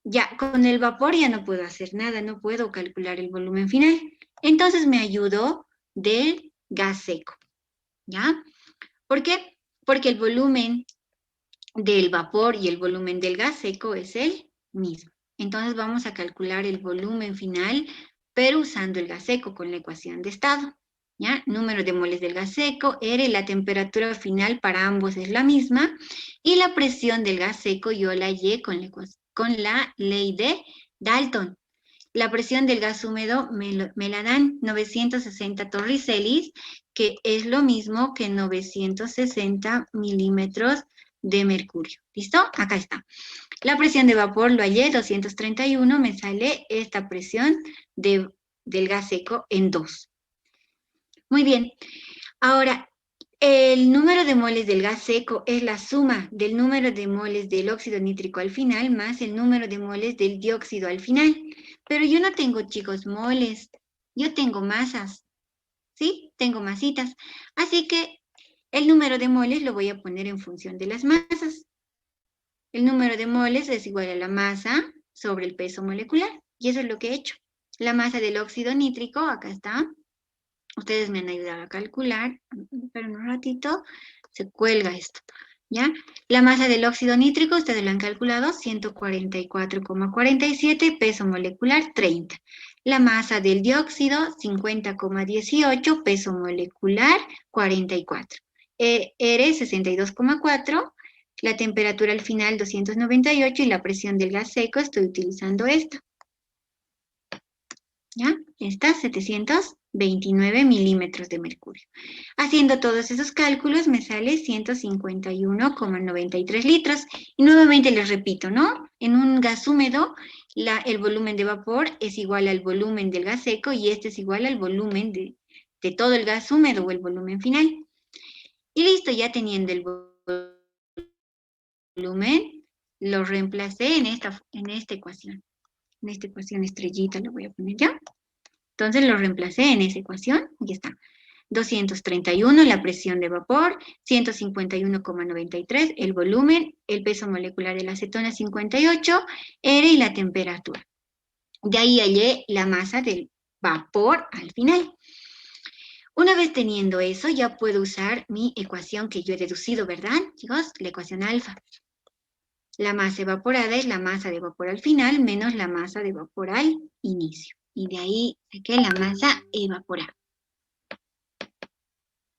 Ya, con el vapor ya no puedo hacer nada, no puedo calcular el volumen final. Entonces me ayudo del gas seco, ¿ya? ¿Por qué? Porque el volumen del vapor y el volumen del gas seco es el mismo. Entonces vamos a calcular el volumen final, pero usando el gas seco con la ecuación de estado. ¿Ya? Número de moles del gas seco, R, la temperatura final para ambos es la misma, y la presión del gas seco yo la hallé con la ley de Dalton. La presión del gas húmedo me la dan 960 torricelis, que es lo mismo que 960 milímetros de mercurio. ¿Listo? Acá está. La presión de vapor lo hallé, 231, me sale esta presión del gas seco en 2. Muy bien. Ahora, el número de moles del gas seco es la suma del número de moles del óxido nítrico al final más el número de moles del dióxido al final. Pero yo no tengo, chicos, moles. Yo tengo masas. ¿Sí? Tengo masitas. Así que el número de moles lo voy a poner en función de las masas. El número de moles es igual a la masa sobre el peso molecular. Y eso es lo que he hecho. La masa del óxido nítrico, acá está. Ustedes me han ayudado a calcular. Esperen un ratito. Se cuelga esto. ¿Ya? La masa del óxido nítrico, ustedes lo han calculado, 144,47, peso molecular 30. La masa del dióxido, 50,18, peso molecular 44. R, 62,4. La temperatura al final 298 y la presión del gas seco, estoy utilizando esta. ¿Ya? Esta 729 milímetros de mercurio. Haciendo todos esos cálculos me sale 151,93 litros. Y nuevamente les repito, ¿no? En un gas húmedo, el volumen de vapor es igual al volumen del gas seco y este es igual al volumen de todo el gas húmedo o el volumen final. Y listo, ya teniendo el volumen, lo reemplacé en esta ecuación. En esta ecuación estrellita lo voy a poner ya. Entonces lo reemplacé en esa ecuación, aquí está. 231 la presión de vapor, 151,93 el volumen, el peso molecular de la acetona 58, R y la temperatura. De ahí hallé la masa del vapor al final. Una vez teniendo eso, ya puedo usar mi ecuación que yo he deducido, ¿verdad, chicos? La ecuación alfa. La masa evaporada es la masa de vapor al final menos la masa de vapor al inicio. Y de ahí saqué la masa evaporada.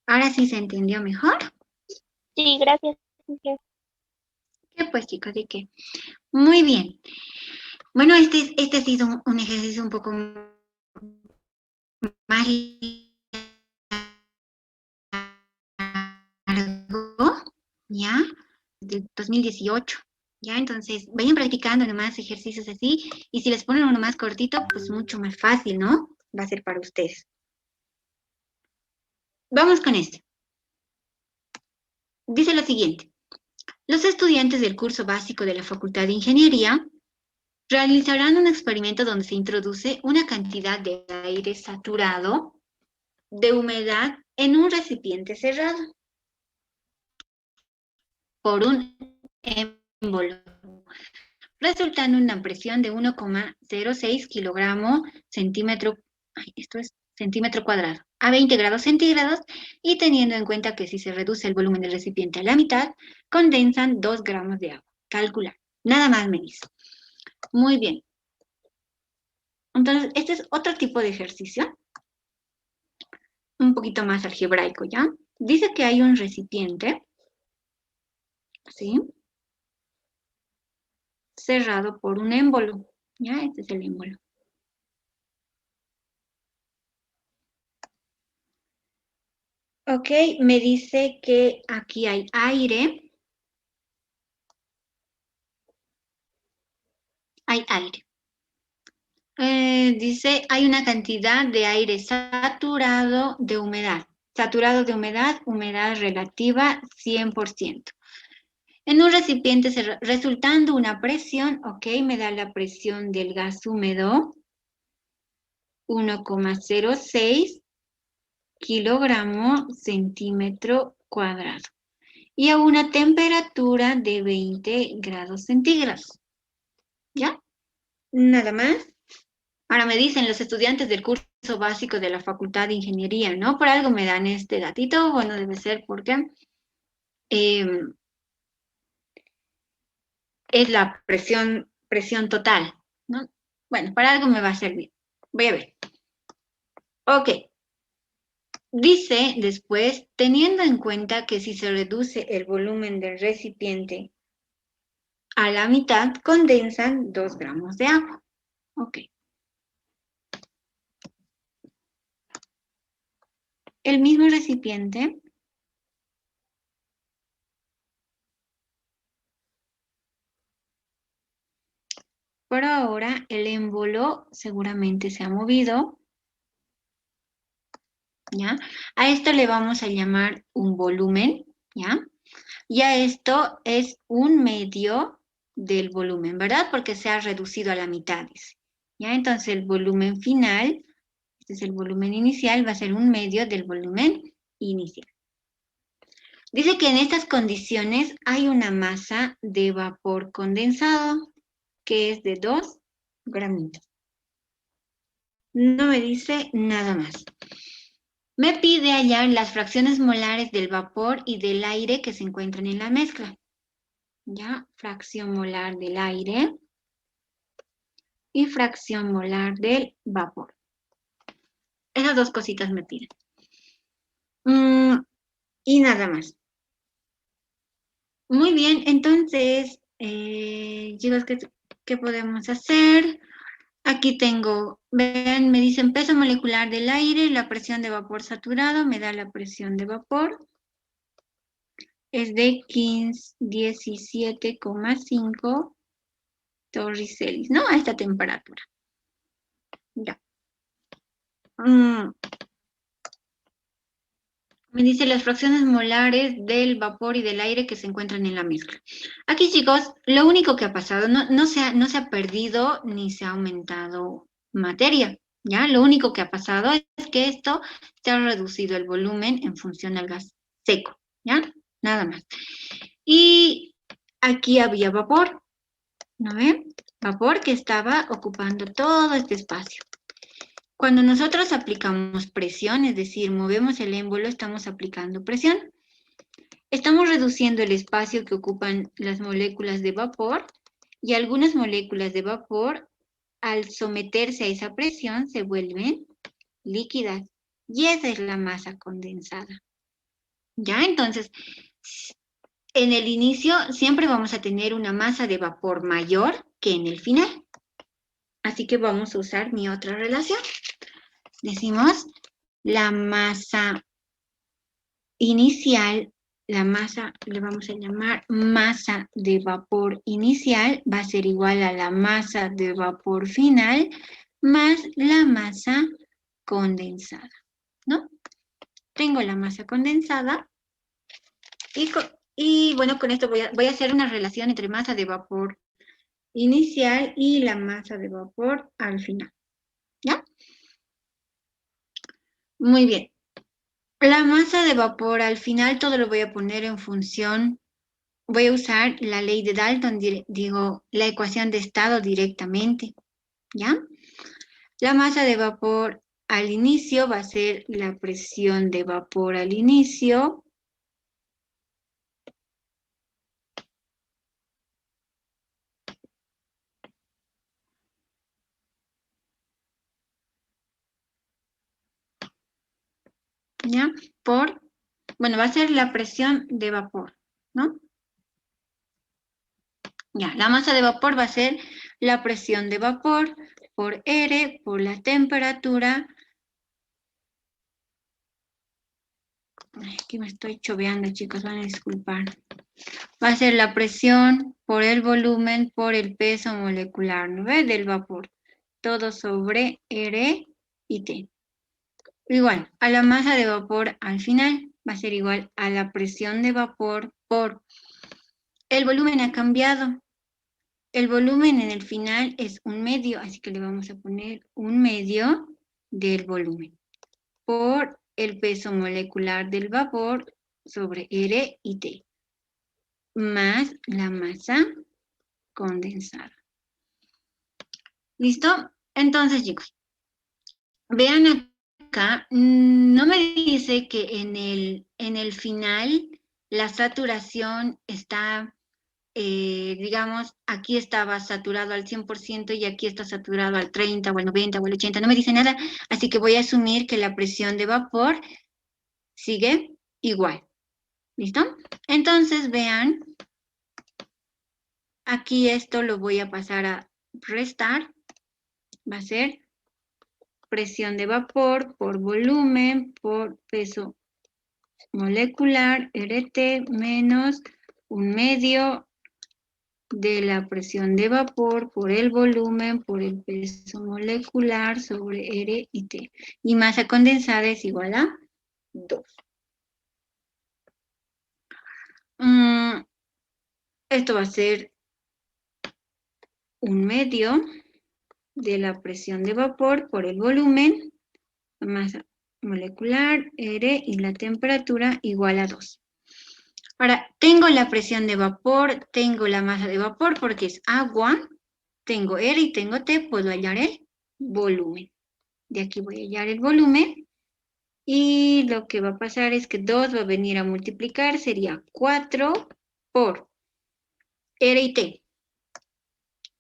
¿Ahora sí se entendió mejor? Sí, gracias. ¿Qué pues, chicos? ¿De qué? Muy bien. Bueno, este ha sido un ejercicio un poco más largo, ¿ya? Del 2018, ¿ya? Entonces, vayan practicando nomás ejercicios así, y si les ponen uno más cortito, pues mucho más fácil, ¿no? Va a ser para ustedes. Vamos con esto. Dice lo siguiente. Los estudiantes del curso básico de la Facultad de Ingeniería realizarán un experimento donde se introduce una cantidad de aire saturado de humedad en un recipiente cerrado por un émbolo, resultando una presión de 1,06 kilogramos centímetro cuadrado a 20 grados centígrados, y teniendo en cuenta que si se reduce el volumen del recipiente a la mitad, condensan 2 gramos de agua. Calcular. Nada más me dice. Muy bien. Entonces, este es otro tipo de ejercicio, un poquito más algebraico, ¿ya? Dice que hay un recipiente, ¿sí? Cerrado por un émbolo, ¿ya? Este es el émbolo. Ok, me dice que aquí hay aire. Hay aire. Dice, hay una cantidad de aire saturado de humedad. Saturado de humedad, humedad relativa 100%. En un recipiente resultando una presión, ok, me da la presión del gas húmedo, 1,06 kilogramos centímetro cuadrado. Y a una temperatura de 20 grados centígrados. ¿Ya? Nada más. Ahora me dicen los estudiantes del curso básico de la Facultad de Ingeniería, ¿no? Por algo me dan este datito, bueno, debe ser porque es la presión total, ¿no? Bueno, para algo me va a servir. Voy a ver. Ok. Dice después, teniendo en cuenta que si se reduce el volumen del recipiente a la mitad, condensan 2 gramos de agua. Ok. El mismo recipiente por ahora el émbolo seguramente se ha movido, ¿ya? A esto le vamos a llamar un volumen, ¿ya? Y a esto es un medio del volumen, ¿verdad? Porque se ha reducido a la mitad, dice. ¿Ya? Entonces el volumen final, este es el volumen inicial, va a ser un medio del volumen inicial. Dice que en estas condiciones hay una masa de vapor condensado que es de 2 gramitos. No me dice nada más. Me pide hallar las fracciones molares del vapor y del aire que se encuentran en la mezcla. ¿Ya? Fracción molar del aire y fracción molar del vapor. Esas dos cositas me piden. Y nada más. Muy bien, entonces, chicos, ¿qué podemos hacer? Aquí tengo, vean, me dicen peso molecular del aire, la presión de vapor saturado, me da la presión de vapor. Es de 17,5 torricelis, ¿no? A esta temperatura. Ya. Me dice las fracciones molares del vapor y del aire que se encuentran en la mezcla. Aquí, chicos, lo único que ha pasado, no se ha perdido ni se ha aumentado materia, ¿ya? Lo único que ha pasado es que esto se ha reducido el volumen en función al gas seco, ¿ya? Nada más. Y aquí había vapor, ¿no ven? Vapor que estaba ocupando todo este espacio. Cuando nosotros aplicamos presión, es decir, movemos el émbolo, estamos aplicando presión. Estamos reduciendo el espacio que ocupan las moléculas de vapor, y algunas moléculas de vapor, al someterse a esa presión, se vuelven líquidas. Y esa es la masa condensada. ¿Ya? Entonces, en el inicio siempre vamos a tener una masa de vapor mayor que en el final. Así que vamos a usar mi otra relación. Decimos la masa inicial, la masa, le vamos a llamar masa de vapor inicial, va a ser igual a la masa de vapor final más la masa condensada, ¿no? Tengo la masa condensada y bueno, con esto voy a hacer una relación entre masa de vapor inicial y la masa de vapor al final, ¿ya? Muy bien. La masa de vapor al final todo lo voy a poner en función voy a usar la ley de Dalton, digo, la ecuación de estado directamente, ¿ya? La masa de vapor al inicio va a ser la presión de vapor al inicio. ¿Ya? Bueno, va a ser la presión de vapor, ¿no? Ya, la masa de vapor va a ser la presión de vapor por R, por la temperatura. Ay, aquí me estoy choveando, chicos, van a disculpar. Va a ser la presión por el volumen, por el peso molecular, ¿no ves? Del vapor. Todo sobre R y T. Igual, a la masa de vapor al final va a ser igual a la presión de vapor por el volumen ha cambiado. El volumen en el final es un medio, así que le vamos a poner un medio del volumen por el peso molecular del vapor sobre R y T, más la masa condensada. ¿Listo? Entonces, chicos, vean acá, no me dice que en el final la saturación está, digamos, aquí estaba saturado al 100% y aquí está saturado al 30 o al 90 o al 80, no me dice nada, así que voy a asumir que la presión de vapor sigue igual. ¿Listo? Entonces, vean, aquí esto lo voy a pasar a restar, va a ser presión de vapor por volumen por peso molecular, RT, menos un medio de la presión de vapor por el volumen por el peso molecular sobre R y T. Y masa condensada es igual a 2. Esto va a ser un medio de la presión de vapor por el volumen, la masa molecular, R y la temperatura igual a 2. Ahora, tengo la presión de vapor, tengo la masa de vapor porque es agua, tengo R y tengo T, puedo hallar el volumen. De aquí voy a hallar el volumen y lo que va a pasar es que 2 va a venir a multiplicar, sería 4 por R y T.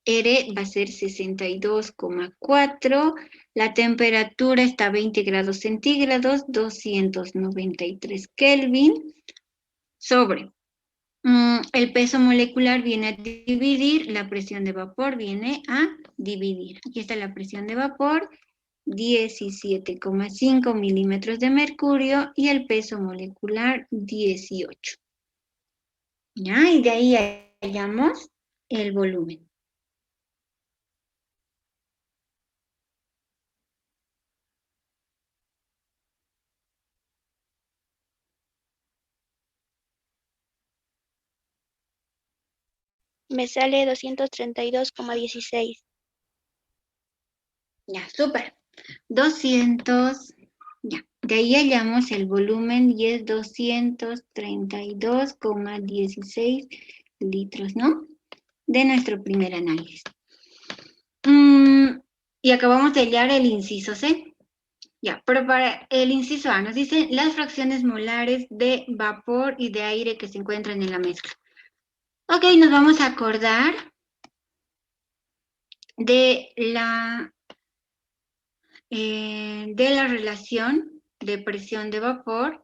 R va a ser 62,4, la temperatura está a 20 grados centígrados, 293 Kelvin, sobre el peso molecular viene a dividir, la presión de vapor viene a dividir. Aquí está la presión de vapor, 17,5 milímetros de mercurio y el peso molecular 18. ¿Ya? Y de ahí hallamos el volumen. Me sale 232,16. Ya, súper. 200, ya. De ahí hallamos el volumen y es 232,16 litros, ¿no? De nuestro primer análisis. Y acabamos de hallar el inciso C. Ya, pero para el inciso A nos dice las fracciones molares de vapor y de aire que se encuentran en la mezcla. Ok, nos vamos a acordar de la relación de presión de vapor,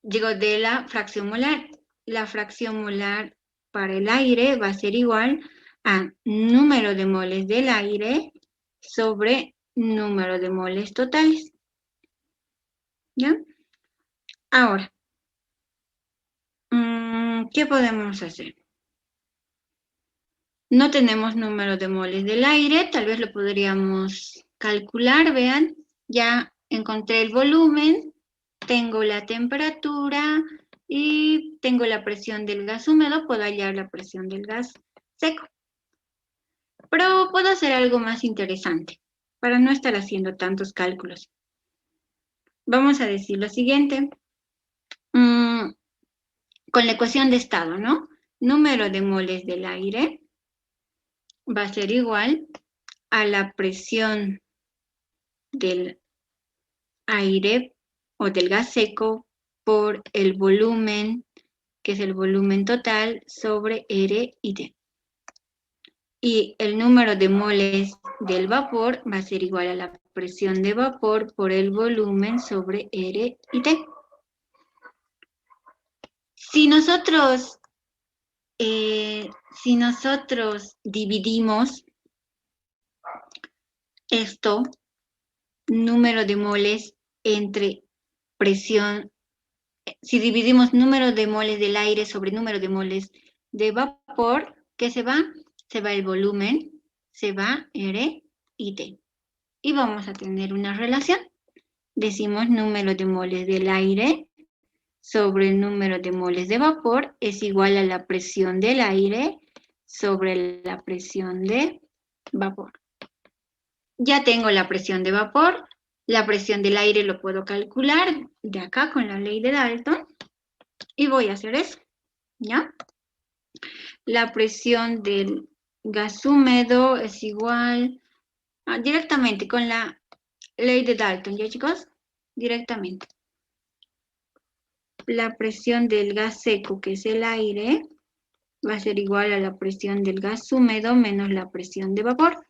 digo, de la fracción molar. La fracción molar para el aire va a ser igual a número de moles del aire sobre número de moles totales. ¿Ya? Ahora, ¿qué podemos hacer? No tenemos número de moles del aire, tal vez lo podríamos calcular, vean, ya encontré el volumen, tengo la temperatura y tengo la presión del gas húmedo, puedo hallar la presión del gas seco. Pero puedo hacer algo más interesante, para no estar haciendo tantos cálculos. Vamos a decir lo siguiente, con la ecuación de estado, ¿no? número de moles del aire va a ser igual a la presión del aire o del gas seco por el volumen, que es el volumen total, sobre R y T. Y el número de moles del vapor va a ser igual a la presión de vapor por el volumen sobre R y T. Si nosotros dividimos esto, número de moles entre presión, si dividimos número de moles del aire sobre número de moles de vapor, ¿qué se va? Se va el volumen, se va R y T. Y vamos a tener una relación. Decimos número de moles del aire sobre el número de moles de vapor es igual a la presión del aire sobre la presión de vapor. Ya tengo la presión de vapor, la presión del aire lo puedo calcular de acá con la ley de Dalton y voy a hacer eso, ¿ya? La presión del gas húmedo es igual directamente con la ley de Dalton, ¿ya chicos? Directamente. La presión del gas seco, que es el aire, va a ser igual a la presión del gas húmedo menos la presión de vapor.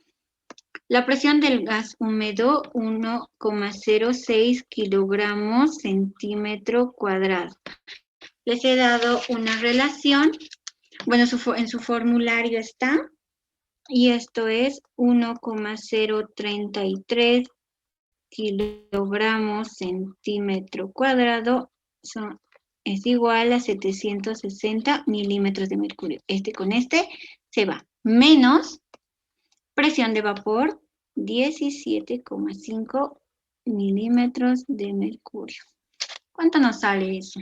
La presión del gas húmedo, 1,06 kilogramos centímetro cuadrado. Les he dado una relación, bueno, en su formulario está, y esto es 1,033 kilogramos centímetro cuadrado, es igual a 760 milímetros de mercurio. Este con este se va, menos presión de vapor, 17,5 milímetros de mercurio. ¿Cuánto nos sale eso?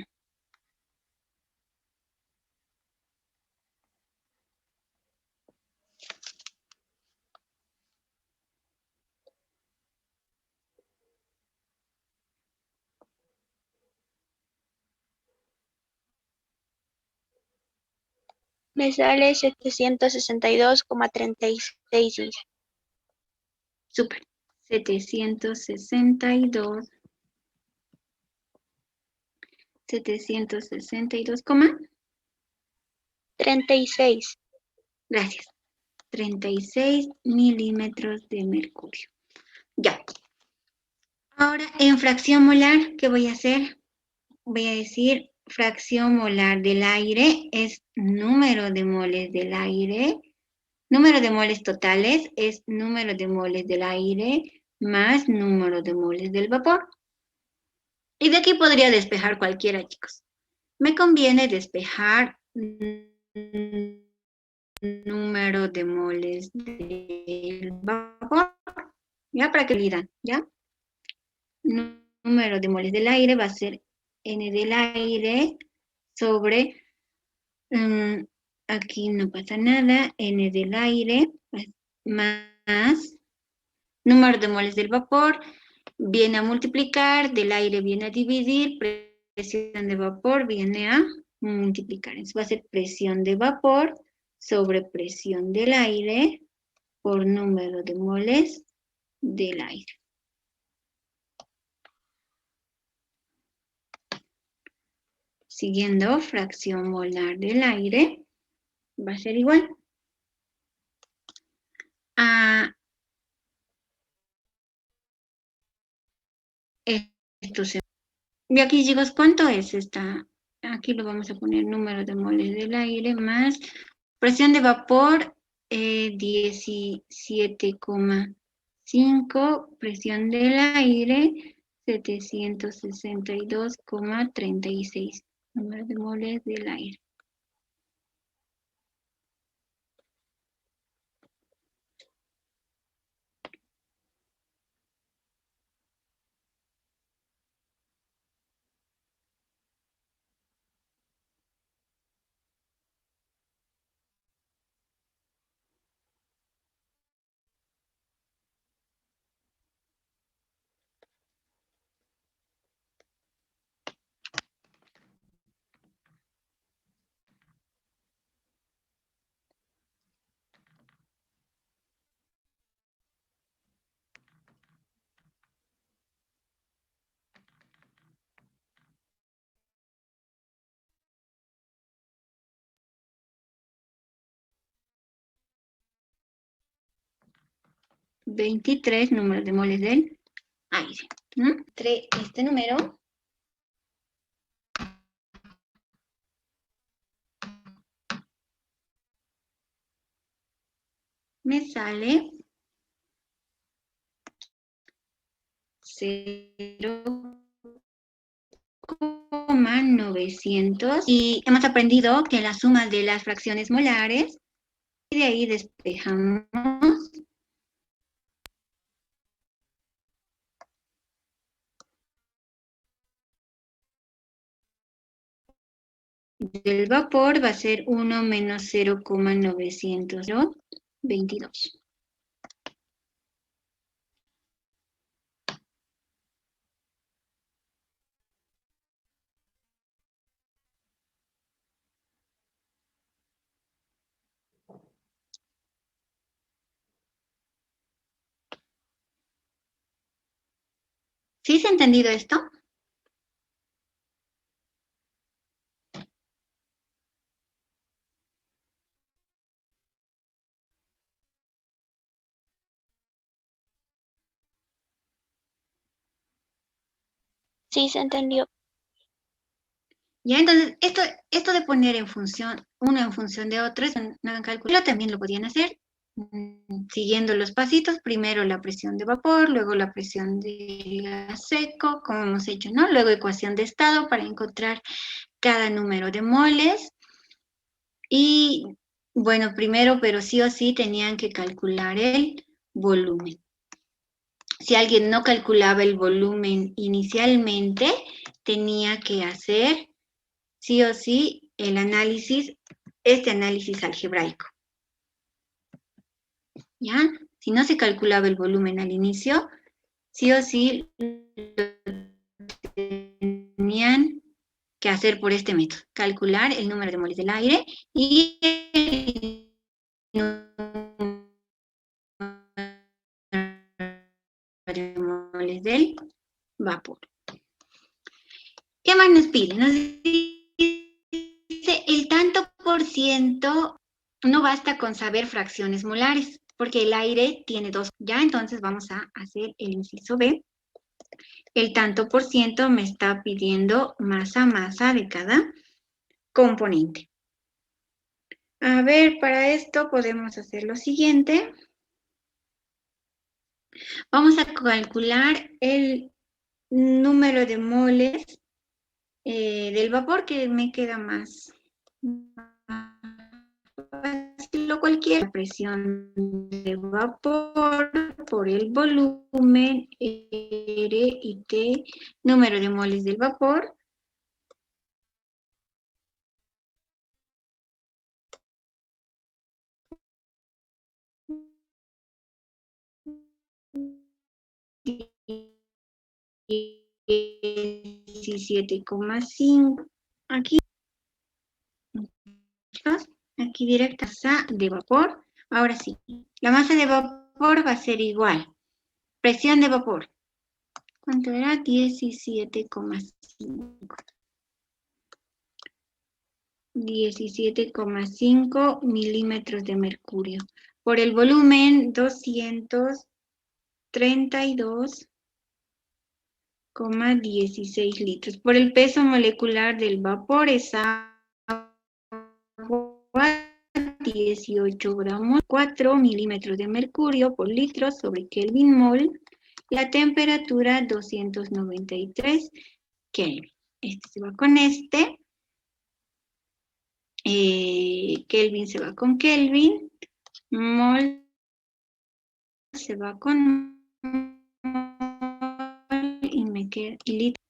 Me sale 762,36. Súper. 762, ¿coma? 36. Gracias. 36 milímetros de mercurio. Ya. Ahora, en fracción molar, ¿qué voy a hacer? Voy a decir fracción molar del aire es número de moles del aire. Número de moles totales es número de moles del aire más número de moles del vapor. Y de aquí podría despejar cualquiera, chicos. Me conviene despejar número de moles del vapor, ¿ya? Para que miran, ¿ya? Número de moles del aire va a ser N del aire sobre, aquí no pasa nada, N del aire más número de moles del vapor, viene a multiplicar, del aire viene a dividir, presión de vapor viene a multiplicar. Entonces va a ser presión de vapor sobre presión del aire por número de moles del aire. Siguiendo, fracción molar del aire va a ser igual a esto. Y aquí, chicos, ¿cuánto es esta? Aquí lo vamos a poner número de moles del aire más presión de vapor, 17,5, presión del aire, 762,36, número de moles del aire. 23 números de moles del aire. Este número me sale 0,900 y hemos aprendido que la suma de las fracciones molares y de ahí despejamos del vapor va a ser 1 menos 0,922. ¿Sí se ha entendido esto? Sí, se entendió. Ya, entonces, esto de poner en función, uno en función de otro, es un cálculo, también lo podían hacer siguiendo los pasitos, primero la presión de vapor, luego la presión de gas seco, como hemos hecho, ¿no? Luego ecuación de estado para encontrar cada número de moles. Y bueno, primero, pero sí o sí tenían que calcular el volumen. Si alguien no calculaba el volumen inicialmente, tenía que hacer sí o sí el análisis, este análisis algebraico. ¿Ya? Si no se calculaba el volumen al inicio, sí o sí tenían que hacer por este método, calcular el número de moles del aire y el número de moles del vapor. ¿Qué más nos pide? Nos dice el tanto por ciento, no basta con saber fracciones molares, porque el aire tiene dos. Ya, entonces vamos a hacer el inciso B. El tanto por ciento me está pidiendo masa de cada componente. A ver, para esto podemos hacer lo siguiente. Vamos a calcular el número de moles del vapor, que me queda más fácil o cualquier. La presión de vapor por el volumen R y T, número de moles del vapor. $17,5. Aquí directa masa de vapor. Ahora sí, la masa de vapor va a ser igual. Presión de vapor. ¿Cuánto era? 17,5. 17,5 milímetros de mercurio. Por el volumen, 232,16 litros. Por el peso molecular del vapor es agua, 18 gramos, 4 milímetros de mercurio por litro sobre Kelvin mol. La temperatura 293 Kelvin. Este se va con este. Kelvin se va con Kelvin. Mol se va con mol y me queda litro.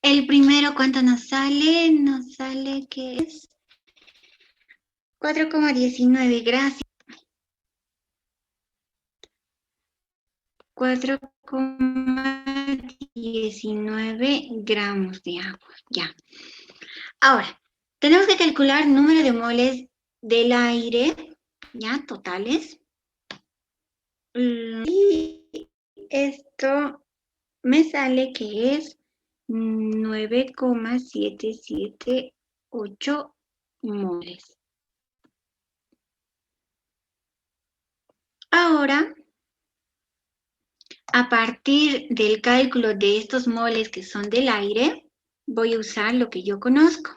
El primero, ¿cuánto nos sale? Nos sale que es 4,19, gracias. 4,19 gramos de agua, ya. Ahora, tenemos que calcular número de moles del aire, ya, totales. Y esto me sale que es 9,778 moles. Ahora, a partir del cálculo de estos moles que son del aire, voy a usar lo que yo conozco.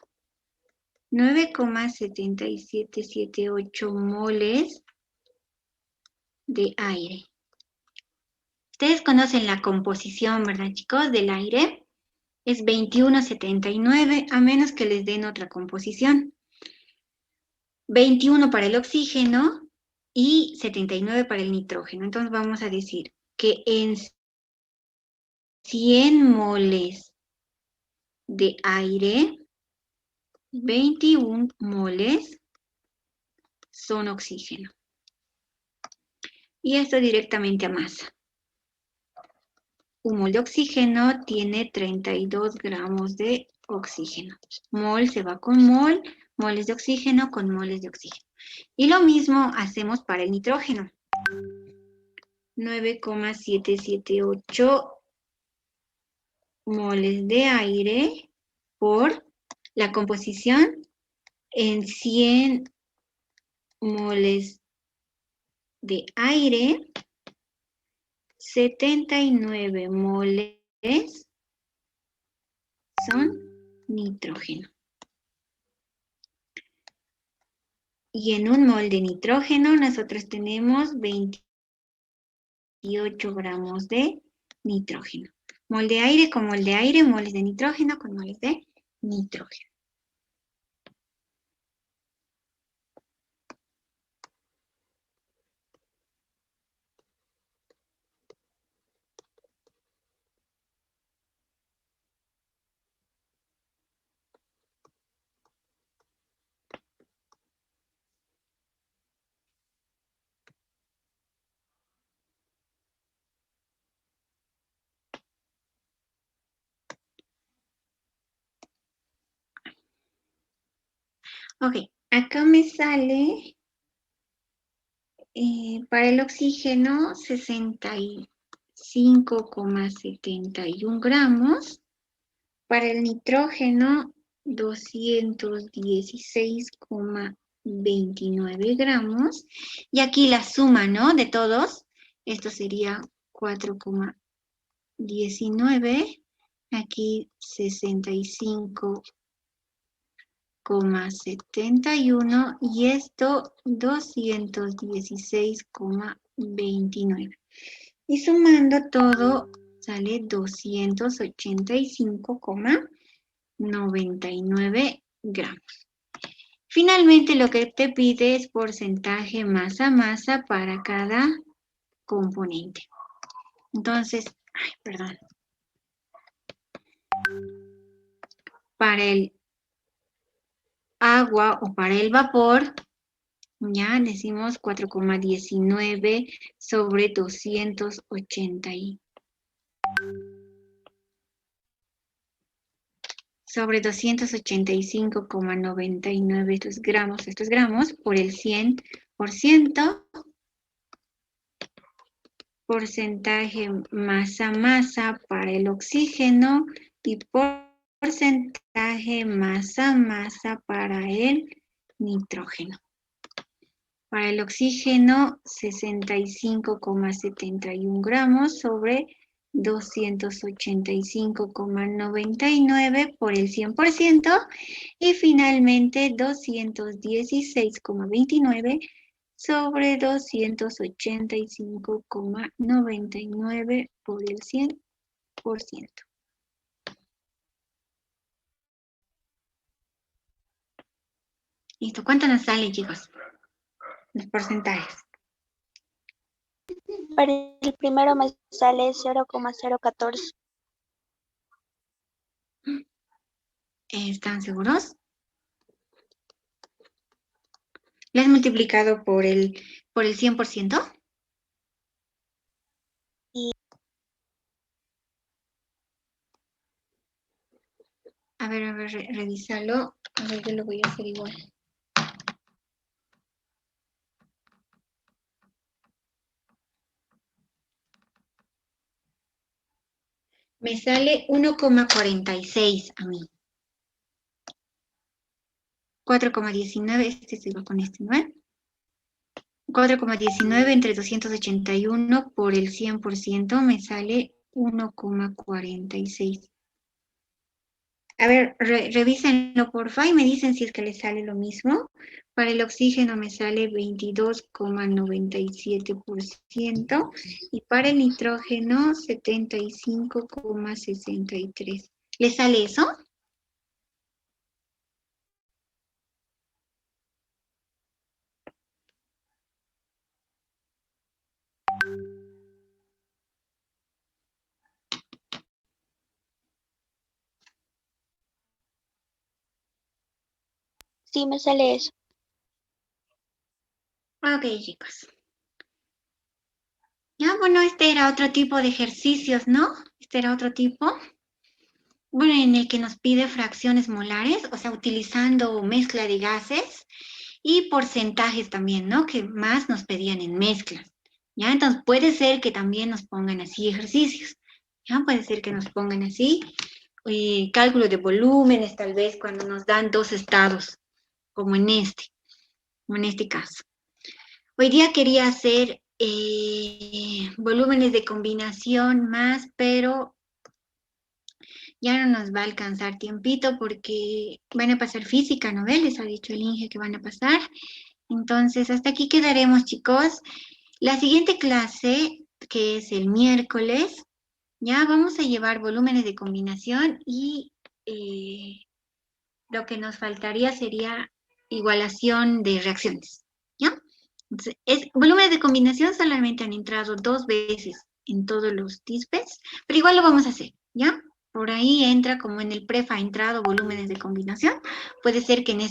9,7778 moles de aire. Ustedes conocen la composición, ¿verdad, chicos? Del aire. Es 21,79, a menos que les den otra composición. 21 para el oxígeno y 79 para el nitrógeno. Entonces vamos a decir que en 100 moles de aire, 21 moles son oxígeno. Y esto directamente a masa. Un mol de oxígeno tiene 32 gramos de oxígeno. Mol se va con mol, moles de oxígeno con moles de oxígeno. Y lo mismo hacemos para el nitrógeno. 9,778 moles de aire por la composición en 100 moles de aire, 79 moles son nitrógeno. Y en un mol de nitrógeno nosotros tenemos 28 gramos de nitrógeno. Mol de aire con mol de aire, moles de nitrógeno con moles de nitrógeno. Ok, acá me sale para el oxígeno 65,71 gramos, para el nitrógeno 216,29 gramos, y aquí la suma, ¿no? De todos, esto sería 4,19, aquí 65,71 y esto 216,29. Y sumando todo sale 285,99 gramos. Finalmente lo que te pide es porcentaje masa-masa para cada componente. Entonces, perdón. Para el agua o para el vapor, ya decimos 4,19 sobre 285,99 estos gramos por el 100%, porcentaje masa-masa para el oxígeno y porcentaje masa-masa para el nitrógeno. Para el oxígeno, 65,71 gramos sobre 285,99 por el 100% y finalmente 216,29 sobre 285,99 por el 100%. Listo, ¿cuánto nos sale, chicos? Los porcentajes. Para el primero me sale 0,014. ¿Están seguros? ¿Le has multiplicado por el 100%? Sí. A ver, revísalo. A ver, yo lo voy a hacer igual. Me sale 1,46 a mí. 4,19, este se va con este, ¿no? 4,19 entre 281 por el 100% me sale 1,46. A ver, revísenlo porfa y me dicen si es que les sale lo mismo. Para el oxígeno me sale 22,97% y para el nitrógeno 75,63. ¿Les sale eso? Sí, me sale eso. Ok, chicos. Ya, bueno, este era otro tipo de ejercicios, ¿no? Este era otro tipo. Bueno, en el que nos pide fracciones molares, o sea, utilizando mezcla de gases y porcentajes también, ¿no? Que más nos pedían en mezclas. ¿Ya? Entonces puede ser que también nos pongan así ejercicios. ¿Ya? Puede ser que nos pongan así. Y cálculo de volúmenes, tal vez, cuando nos dan dos estados, como en este caso. Hoy día quería hacer volúmenes de combinación más, pero ya no nos va a alcanzar tiempito porque van a pasar física, ¿no? Les ha dicho el Inge que van a pasar. Entonces, hasta aquí quedaremos, chicos. La siguiente clase, que es el miércoles, ya vamos a llevar volúmenes de combinación y lo que nos faltaría sería igualación de reacciones, ¿ya? Entonces, volúmenes de combinación solamente han entrado 2 veces en todos los dispes, pero igual lo vamos a hacer, ¿ya? Por ahí entra, como en el pref ha entrado volúmenes de combinación, puede ser que en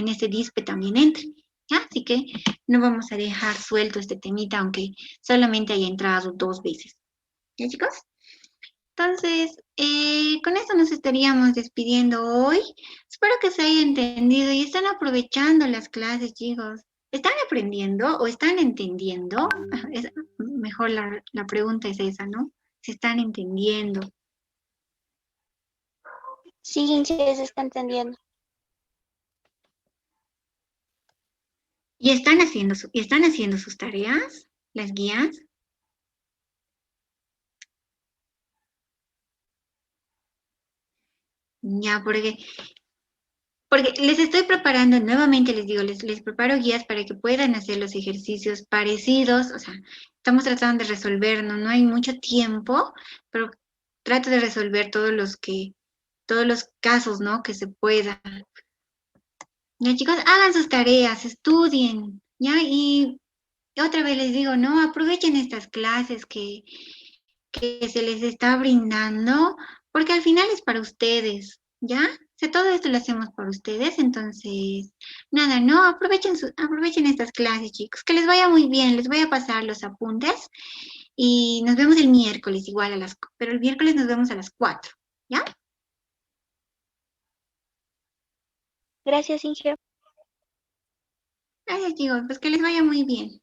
este dispe también entre, ¿ya? Así que no vamos a dejar suelto este temita, aunque solamente haya entrado 2 veces. ¿Ya, chicos? Entonces, con esto nos estaríamos despidiendo hoy. Espero que se haya entendido y están aprovechando las clases, chicos. ¿Están aprendiendo o están entendiendo? Mejor la pregunta es esa, ¿no? ¿Se están entendiendo? Sí, sí, se está entendiendo. ¿Y están haciendo sus tareas, las guías? Ya, porque les estoy preparando, nuevamente les digo, les preparo guías para que puedan hacer los ejercicios parecidos, o sea, estamos tratando de resolver, no hay mucho tiempo, pero trato de resolver todos los casos, ¿no? Que se puedan. Ya, chicos, hagan sus tareas, estudien, ¿ya? Y otra vez les digo, ¿no? Aprovechen estas clases que se les está brindando, porque al final es para ustedes, ¿ya? O sea, todo esto lo hacemos por ustedes, entonces, nada, ¿no? Aprovechen estas clases, chicos, que les vaya muy bien, les voy a pasar los apuntes y nos vemos el miércoles igual pero el miércoles nos vemos a las 4, ¿ya? Gracias, Inge. Gracias, chicos, pues que les vaya muy bien.